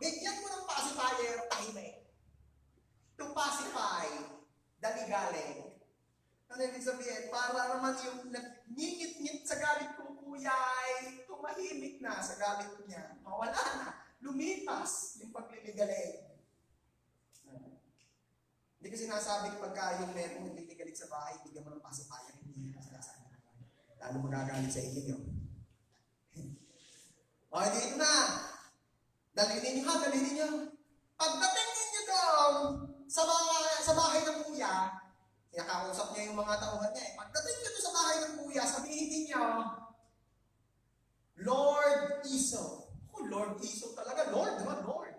bigyan mo ng pacifier, tahimik. To pacify, daligalig. Ano ibig sabihin? Para naman yung nangingit-ngit sa galit kong kuya ay tumahimik na sa galit niya. Mawala na. Lumipas yung pagliligalig. Hindi ko sinasabi pagka yung merong nagliligalig sa bahay, bigyan mo ng pacifier. Hindi ko sinasabi. Lalo magagalit sa inyo. O, dito na. Dalhin ninyo. Pagdating ninyo doon sa bahay ng kuya, kinakausap niya yung mga tauhan niya eh. Pagdating niyo doon sa bahay ng kuya, sabihin niyo, Lord Iso. Oh, Lord Iso talaga. Lord, diba? Lord.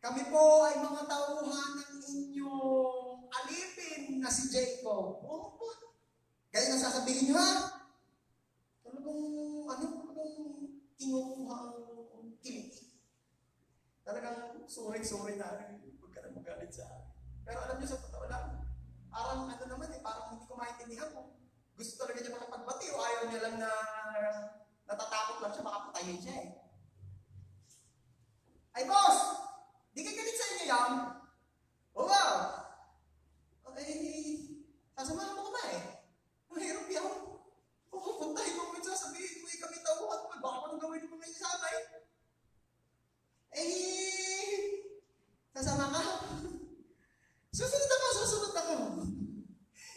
Kami po ay mga tauhan ng inyong alipin na si Jacob. Oh, po. Kaya nang sasabihin niyo ha? Talagang kinukuha ang kiliti. Talagang sorry na. Huwag ka na magalit sa akin. Pero alam niyo sa totoo lang, parang parang hindi ko maintindihan kung gusto talaga niya makapagbati o ayaw niya lang na natatakot lang siya makapatayin siya eh. Ay boss! Di ka galit sa inyo yan? Oh wow! Okay, sasamahan mo ko ba eh? Mahirap yan. Pupuntahin mo kung sasabihin mo kami tauhan mo. Baka anong gawin mo ngayon sa akin? Sasama ka? Susunod ako.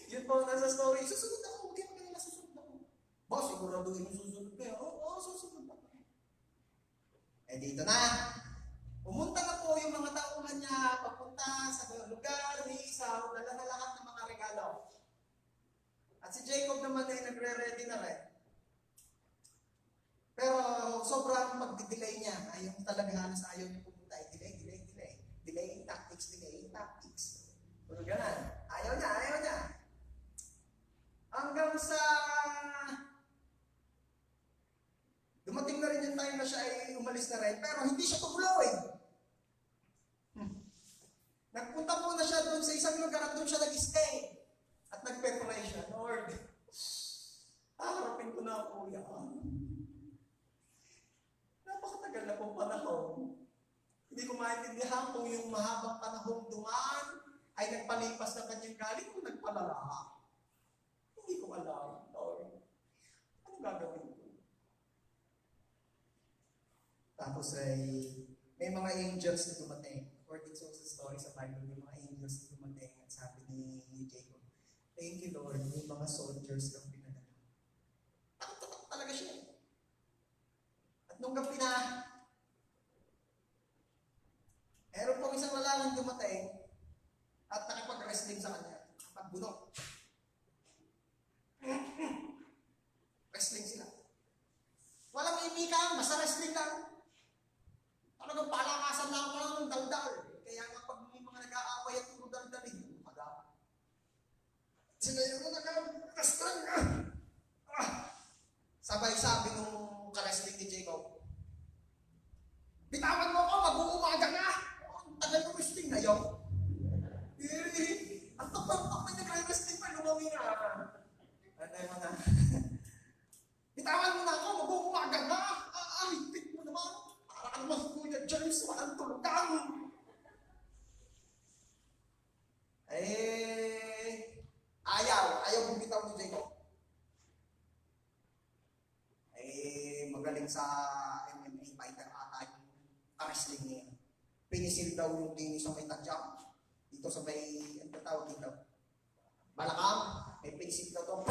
Yun po nasa story. Susunod ako. Huwag kayo kanila susunod ako. Boss, siguraduhin mo susunod kayo. Oo, susunod ako. Dito na. Pumunta na po yung mga tauhan niya papunta sa lugar ni Esau, dala na lahat ng mga regalo. At si Jacob naman ay nagre-ready na rin. Pero sobrang pag-delay niya. Ayaw talaga halos ayaw niya pumunta. Delay. Delaying tactics. Puro ganun. Ayaw niya. Hanggang sa dumating na rin yung time na siya ay umalis na rin, pero hindi siya tumuloy. Nagpunta muna siya doon sa isang lugar at doon siya nag-stay. At nag-pray siya, Lord, harapin ko na ang kuya. Napakatagal na pong panahon. Hindi ko maintindihan kung yung mahabang panahon duman ay nagpalipas na kanyang galit o nagpalala. Hindi ko alam, Lord. Anong gagawin ko? Tapos ay may mga angels na dumating. According to the story sa Bible, may mga angels na dumating at sabi ni Jacob, thank you Lord, may mga soldiers kang pinadala. Takot talaga siya. At nung gabi na, meron pong isang lalaking dumating at nakipag-wrestling sa kanya. Pagbunok. Wrestling sila. Walang imikan, basta wrestling lang. Talagang palakasan lang ng daldal. Kaya nga pag may mga nag-aaway at puro daldalin, magagawa. Sila yung nag-wrestling. Sabay sabi nung ka-wrestling ni Jacob, bitawan mo ako, mag-uumaga na. Ang tagal ng wrestling na yun. Ang tapang may nag-wrestling pa, lumawi na. Ano mo na? Bitawan mo na ako, mag-uumaga na. Higpit mo naman. Para ka naman Kuya James, walang tulugan. Ayaw bumitaw ni Jacob. Magaling sa MMA fighter ata yung wrestling niya. Pinisil daw yung dini sa may tadyang. Dito sa may, ano tawag dito? Balakang. May pinisil daw to.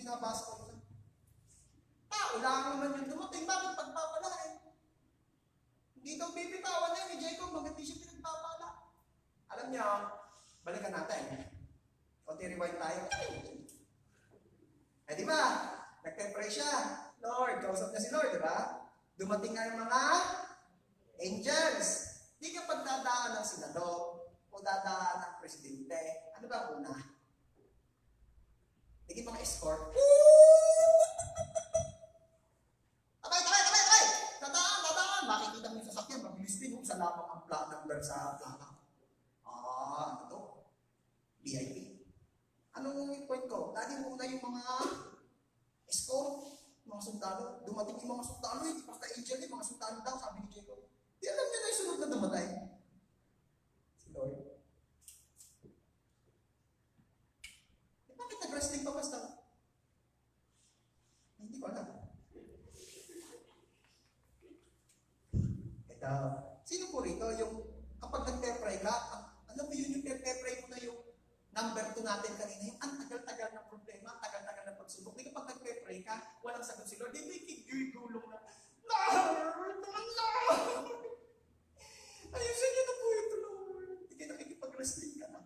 binabasa ko yun. Tao lang naman yung dumating, bakit pagpapalain? Hindi daw bibitawan na ni Jacob, maganda siya pinagpapala. Alam niyo, balikan natin. Konti rewind tayo. Eh di ba? Nagpe-pray siya. Lord, kausap niya si Lord, di ba? Dumating nga yung mga angels. Di ka pagdadaan ng senador o dadaan ng presidente. Ano ba una? Hindi mga escort. Tabay! Dadaan! Makikita mo yung sasakyan, mabilis din. Isa lamang ang plot number sa plaka. Ano to? VIP. Anong point ko? Lagi muna yung mga escort, mga sundalo. Dumating yung mga sundalo, hindi basta angel yung mga sundalo daw, sabi ni Jacob. Di alam niya na yung sunod na dumatay. Si Lord. Bakit nag-wrestling pa basta? Hindi ko alam. Ito. Sino po rito yung kapag nagpe-pray ka, alam mo yun yung nagpe-pray mo na yung number 2 natin kanina, yung ang tagal-tagal ng problema, ang tagal-tagal ng pagsubok. Di kapag nagpe-pray ka, walang sagot si Lord, di may kigulong na, Lord! Ayusin niyo na po ito, Lord. Hindi kayo nakikipag-wrestling ka na.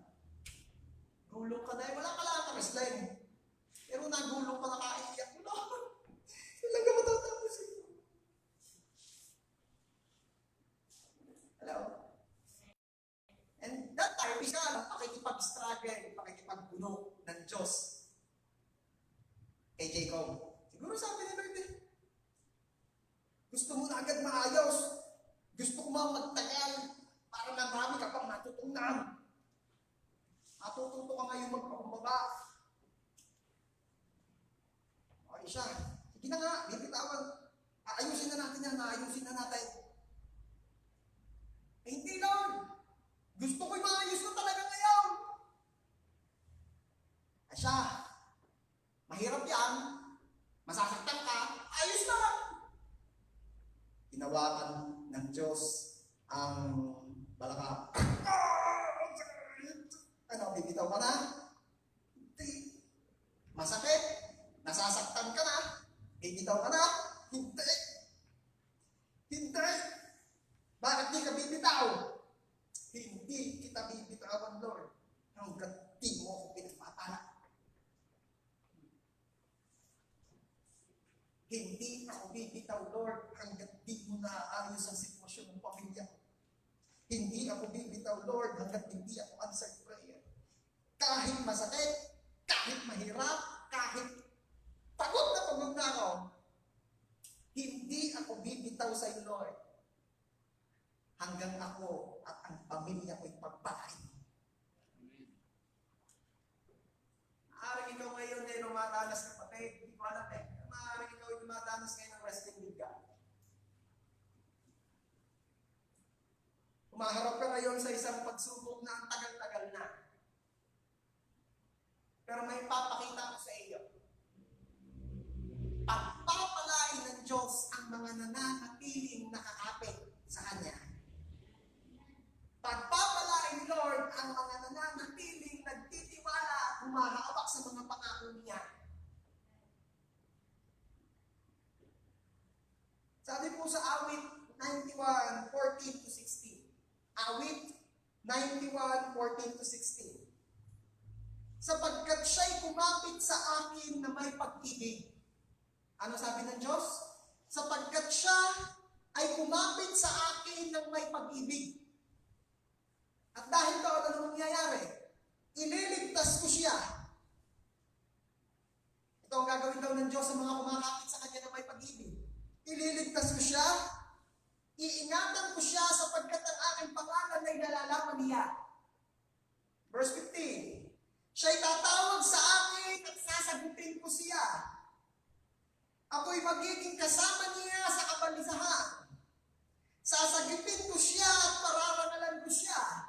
Gulong ka na, wala ka lang ka-wrestling. Pero nagulong ka na kaiiyak mo, Lord. Kailan ka matatapos ito? Hello? And that time, isa lang pakikipag-struggle, pakikipag-puno ng Diyos kay Jacob. Siguro sabi ni Lord, gusto mo na agad maayos. Gusto ko magtagal para na marami ka pang matutunan. Matututo ka ngayon magpakumbaba. Okay siya. Sige na nga, bibitawan. Aayusin na natin yan, aayusin na natin. Eh, hindi, Lord. Gusto ko'y maayos na talaga ngayon. Asya, mahirap yan. Masasaktan ka. Ayos na. Tinawakan ng Diyos ang balaka. Ano, bibitaw ka na? Hindi. Masakit. Nasasaktan ka na. Bibitaw ka na? Hindi. Hindi. Bakit di ka bibitaw? Hindi kita bibitawan, Lord, hanggat di mo ako pinagpapala. Hindi ako bibitaw, Lord, hanggat di mo naayos ang sitwasyon ng pamilya. Hindi ako bibitaw, Lord, hanggat hindi ako answered prayer. Kahit masakit, kahit mahirap, kahit pagod na ako, hindi ako bibitaw sa iyo, Lord, hanggang ako at ang pamilya ko'y pagpalain. Maaaring ikaw ngayon ay lumadanas kapatid, hindi ko alam eh. Maaaring ikaw ay lumadanas ngayon ng wrestling with God. Umaharap ka ngayon sa isang pagsubok na ang tagal-tagal na. Pero may papakita ko sa iyo. Pagpapalain ng Diyos ang mga nananatiling nakakapit sa Kanya. Pagpapalain ni Lord ang mga nananatiling nagtitiwala at humahawak sa mga pangako niya. Sabi po sa awit 91:14-16. Awit 91:14-16. Sapagkat siya'y kumapit sa akin na may pag-ibig. Ano sabi ng Diyos? Sapagkat siya ay kumapit sa akin ng may pag-ibig. At dahil doon, ano mangyayari? Ililigtas ko siya. Ito ang gagawin daw ng Diyos sa mga kumakapit sa Kanya na may pag-ibig. Ililigtas ko siya, iingatan ko siya sapagkat ang aking pangalan ay nalalaman niya. Verse 15, siya'y tatawag sa akin at sasagutin ko siya. Ako'y magiging kasama niya sa kabalisahan. Sasagutin ko siya at pararangalan ko siya.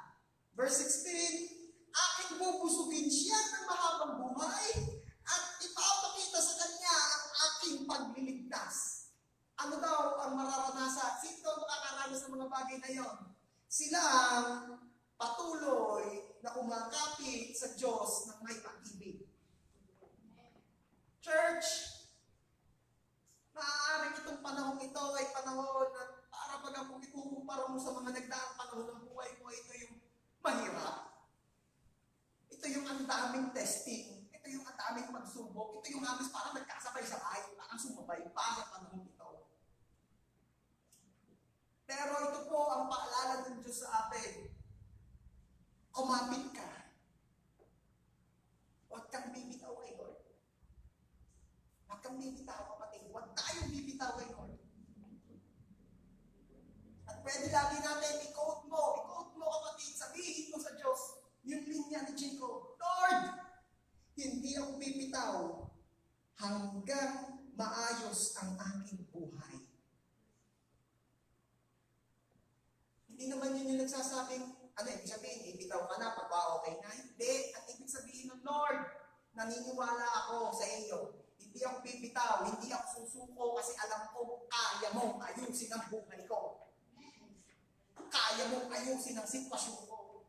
Verse 16, aking bubusugin siya ng mahabang buhay at ipapakita sa kanya ang aking pagliligtas. Ano daw ang mararanasan? Sino makakaranas ng mga bagay na yon? Sila ang patuloy na kumakapit sa Diyos ng may pag-ibig. Church, maaaring itong panahon ito ay panahon na para pag ako ikukumpara mo sa mga nagdaang panahon ng buhay mo, ito yung mahirap. Ito yung ang daming testing. Ito yung ang daming pagsubok. Ito yung halos parang nagkasabay-sabay, parang sumabay pa sa panahon ito. Pero ito po ang paalala ng Diyos sa atin. Kumapit ka. Huwag kang bibitaw kay Lord. Huwag kang bibitaw, kapatid. Huwag tayong bibitaw kay Lord. At pwede lagi natin i-quote mo, kapatid, sabihin mo sa Diyos, yung linya ni Jacob, Lord, hindi ako bibitaw hanggang maayos ang aking buhay. Hindi naman yun yung nagsasabing, ibig sabihin, ibitaw ka na, pag okay na. Hindi. Ang ibig sabihin ng Lord, naniniwala ako sa iyo. Hindi ako bibitaw, hindi ako susuko kasi alam ko, kaya mo ayusin ang buhay ko. Kaya mo ayusin ang sitwasyon ko.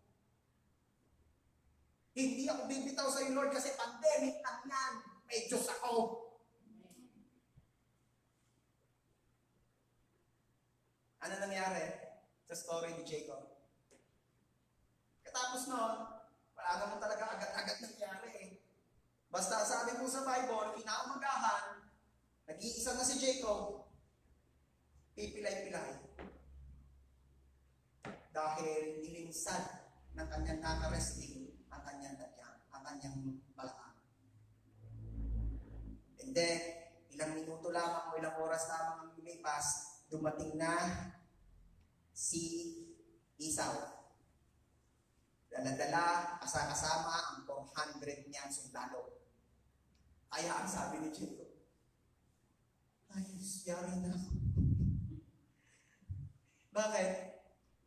Hindi ako bibitaw sa iyo, Lord, kasi pandemic lang yan. May Diyos ako. Ano nangyari sa story ni Jacob? Katapos noon, wala naman talaga agad-agad nangyari eh. Basta sabi po sa Bible, kinaumagahan, nag-iisa na si Jacob, pipilay-pilay. Dahil nilinsad ng kanyang nakaresting ang kanyang dadyang, ang kanyang balakang. And then, ilang minuto lamang o ilang oras lamang ang lumipas, dumating na si Esau. Dala-dala, kasama ang 400 niyang sundalo. Kaya ang sabi ni Jacob, ayos, yari na ako. Bakit?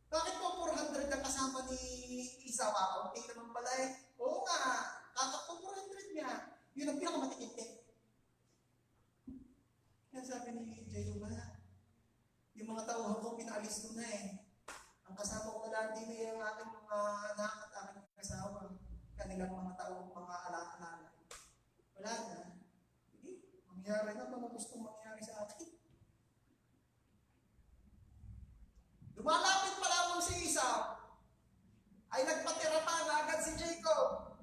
Bakit po 400 ang kasama ni Esau? Kaunti naman pala eh. Oo nga, kakak po 400 niya. Yun ang pinakamatikit. Yan sabi ni Jacob, yung mga tauhan ko, pinaalis ko na eh. Ang kasama ko na lang din ay ang aking mga anak at aking kasawa. Kanilang mga tao, mga alaala. Wala na. Hindi. Mangyari na mga gustong mangyari sa atin. Lumalapit pa lamang si Esau, ay nagpatira pa na agad si Jacob.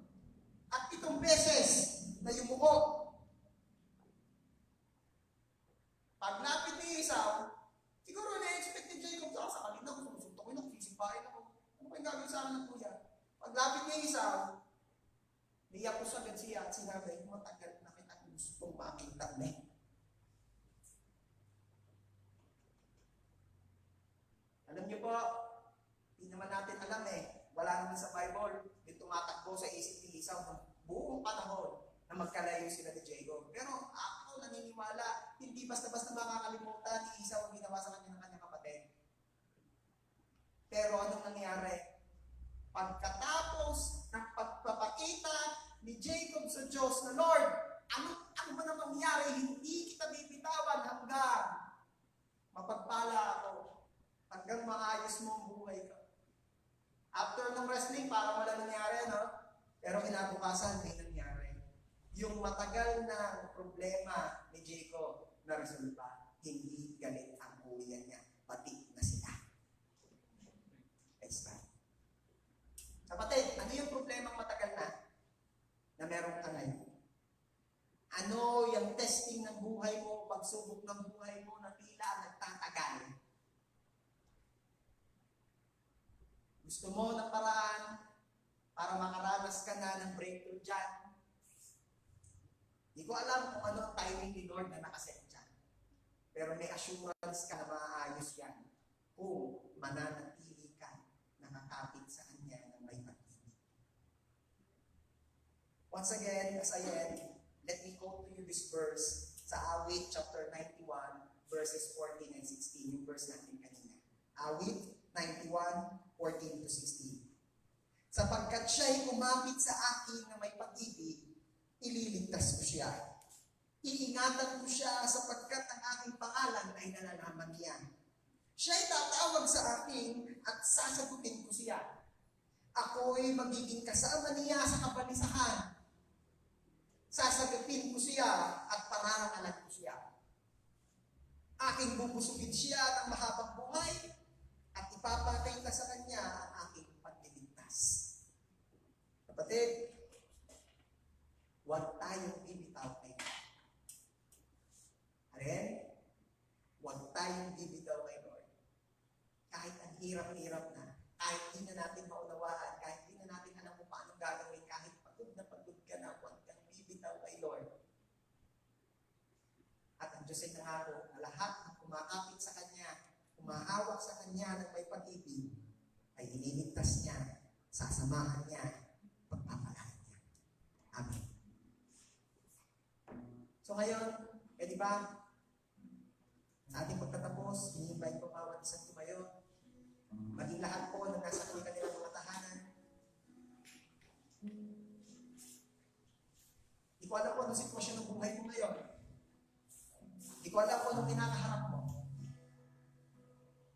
At 7 beses na yumuko. Paglapit ni Esau, siguro na-expect ni Jacob, sa kanina ko, susuntokin ako, sisipain ako. Ano pa yung gagawin sa akin ng kuya? Paglapit ni Esau, niyapos agad siya at sinabi, matagal na kita gustong makita na. Alam niyo po, hindi naman natin alam eh. Wala naman sa Bible, yung tumatakbo sa isip ni Esau ng buong panahon na magkalayo sila ni Jacob. Pero ako naniniwala, hindi basta-basta makakalimutan ni Esau ang ginawa sa kanya ng kanyang kapatid. Pero anong nangyari? Pagkatapos ng pagpapakita ni Jacob sa Diyos na, Lord, ano ba na mangyari? Hindi kita bibitawan hanggang mapagpala ako. Hanggang maayos mo ang buhay ka. After ng wrestling, parang wala nangyari, no? Pero kinabukasan, may nangyari. Yung matagal na problema ni Jacob na resolba, hindi galit ang kuya niya, pati na sila. Next time. Kapatid, ano yung problema matagal na meron ka ngayon? Ano yung testing ng buhay mo, pagsubok ng buhay mo na tila nagtatagal? Gusto mo ng paraan para makaranas ka na ng breakthrough dyan? Hindi ko alam kung ano ang timing ni Lord na nakaset dyan. Pero may assurance ka na maayos yan kung mananatili ka nakakapit sa Kanya ng may pag-ibig. Once again, as I end, let me quote to you this verse sa Awit chapter 91, verses 14 and 16, yung verse natin kanina. Awit 91:14 to 16. Sapagkat siya'y umapit sa akin na may pag-ibig, ililigtas ko siya. Iingatan ko siya sapagkat ang aking pangalan ay nalalaman niya. Siya'y tatawag sa akin at sasagutin ko siya. Ako'y magiging kasama niya sa kabalisahan. Sasagapin ko siya at pangangalan ko siya. Aking bubusugin siya ng mahabang buhay at ipapakita sa kanya ang aking pagliligtas. Kapatid, huwag tayong bibitaw kay Lord. Amen? Huwag tayong bibitaw kay Lord. Kahit ang hirap-hirap na, kahit hindi na natin maunawaan, kahit hindi na natin alam kung paano gagawin, kahit pagod ka na, huwag kang bibitaw kay Lord. At ang Diyos ay nangako na lahat ng kumakapit sa Kanya, humahawak sa Kanya ng may pag-ibig, ay ililigtas niya, sasamahan niya, pagpapalain niya. Amen. So ngayon, di ba? Sa ating pagtatapos, ini-invite ko bawat isang tumayo. Maging lahat po na nasa kanilang mga tahanan. Hindi ko alam po anong sitwasyon ng buhay mo ngayon. Hindi ko alam po anong kinakaharap mo.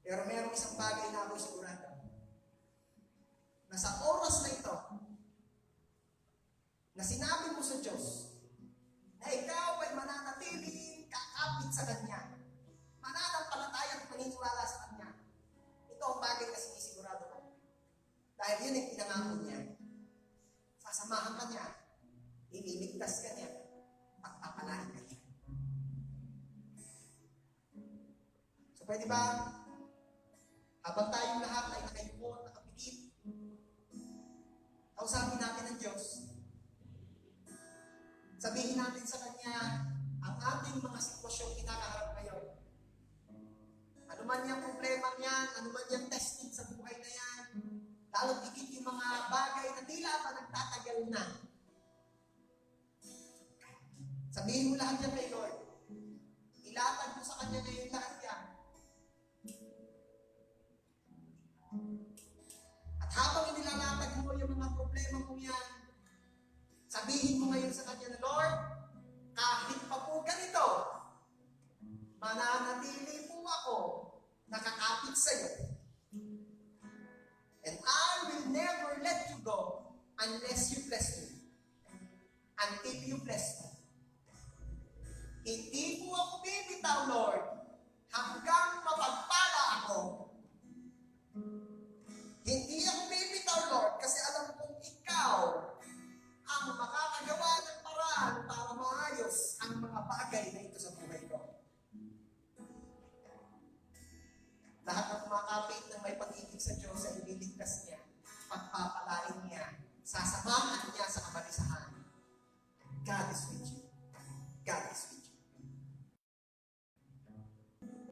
Pero mayroong isang bagay na ako sigurado. Na sa oras na ito, na sinabi mo sa Diyos, na ikaw ay mananatiling kakapit sa Kanya. Mananampalataya at paniniwala sa Kanya. Ito ang bagay na sinisigurado ko. Dahil yun ang pinangako niya. Sasamahan ka niya. Ililigtas ka niya. Pagpapalain ka niya. So pwede ba? Habang tayong lahat ay nakayuko, nakapilip, kausapin natin ang Diyos. Sabihin natin sa Kanya ang ating mga sitwasyong kinakaharap ngayon. Ano man yung problema niyan, ano man yung testing sa buhay na yan, lalo't higit yung mga bagay na tila pa nagtatagal na. Sabihin mo lahat yan kay Lord. Ilatag mo sa Kanya ngayon lahat yan. At habang inilalatag mo yung mga problema mo yan, sabihin mo ngayon sa Kanya na, Lord, kahit pa po ganito, mananatili po ako nakakapit sa iyo. And I will never let you go unless you bless me. Until you bless me. Hindi po ako bibitaw, Lord, hanggang mapagpala ako. Hindi ako bibitaw, Lord, kasi alam kong ikaw ang makakagawa ng paraan para maayos ang mga bagay na ito sa buhay ko. Lahat ng kumakapit ng may pag-ibig sa Diyos ay ililigtas niya, pagpapalain niya, sasamahan niya sa kabalisahan. God is with you. God is with you.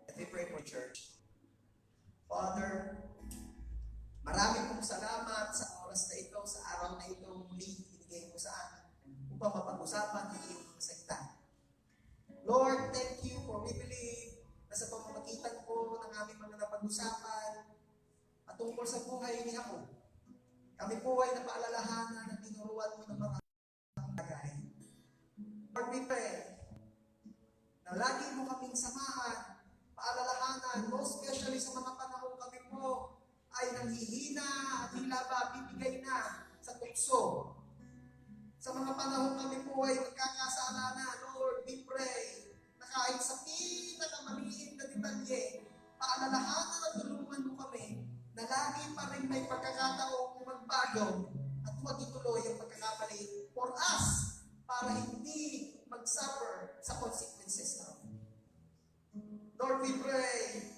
Let me pray for church. Father, marami pong salamat sa oras na ito, sa araw na ito, muli ibigay mo sa amin upang mapag-usapan ang iyong mga salita. Lord, thank you for we believe na sa pamamagitan po ng aming mga napag-usapan patungkol sa buhay ni Jacob, kami po ay napaalalahanan at tinuruan mo ng mga bagay. Lord, we pray na lagi mo kaming samahan, paalalahanan, most especially sa mga panahon kami po ay nanghihina at tila ba bibigay na sa tukso. Sa mga panahon kami po ay nagkakasala na, Lord, we pray na kahit sa pinakamaliit na detalye, paalalahanan at tulungan mo kami na lagi pa rin may pagkakataong magbago at huwag ituloy ang pagkakamali for us para hindi mag-suffer sa consequences na. Lord, we pray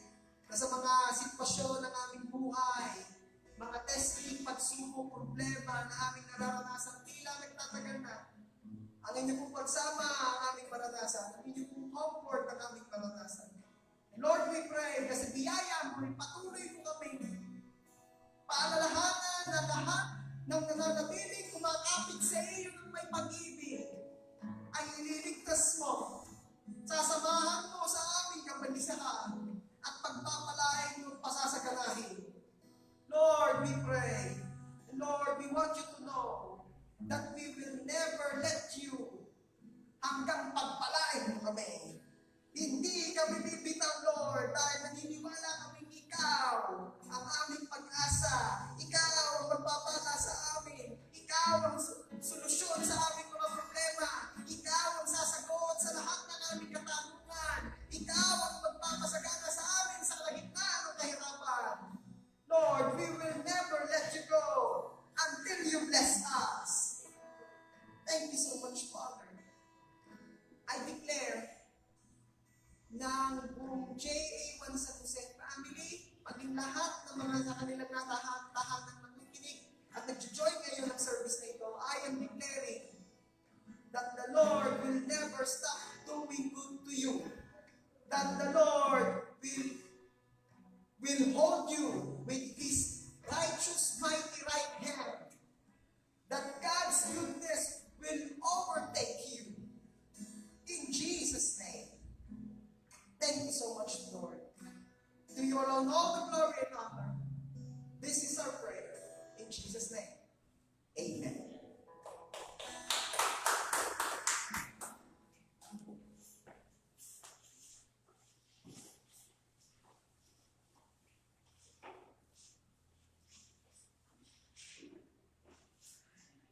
na sa mga sitwasyon ng aming buhay, mga testing, pagsubok, problema na aming nararanasan, tila nagtatagal na. Ang inyong pong pagsama ang aming maranasan, ang inyong pong comfort ang aming maranasan. Lord, we pray na sa biyaya mo, patuloy mo kami. Paalalahanan na lahat ng nananatiling kumakapit sa iyo ng may pag-ibig ay ililigtas mo. Sasamahan mo sa aming kabalisahan at pagpapalain mo pasasagalahin. Lord, we pray. Lord, we want you to know that we will never let you hanggang pagpalain mo kami. Hindi kami bibitaw, Lord, dahil naniniwala kami ikaw ang aming pag-asa. Ikaw ang magpapala sa amin. Ikaw ang solusyon sa aming mga problema. aming katanungan. Ikaw ang magpapasagana sa amin sa kalagitnaan ng kahirapan. Lord, we will never let you go until you bless us. Thank you so much, Father. I declare ng buong JA1 San Jose family, maging lahat ng mga sa kanilang tahanan makikinig at nag-join ngayon ng service na ito, I am declaring that the Lord will never stop doing good to you. That the Lord will hold you with His righteous, mighty right hand. That God's goodness will overtake you. In Jesus' name. Thank you so much, Lord. To you alone all the glory and honor. This is our prayer. In Jesus' name. Amen.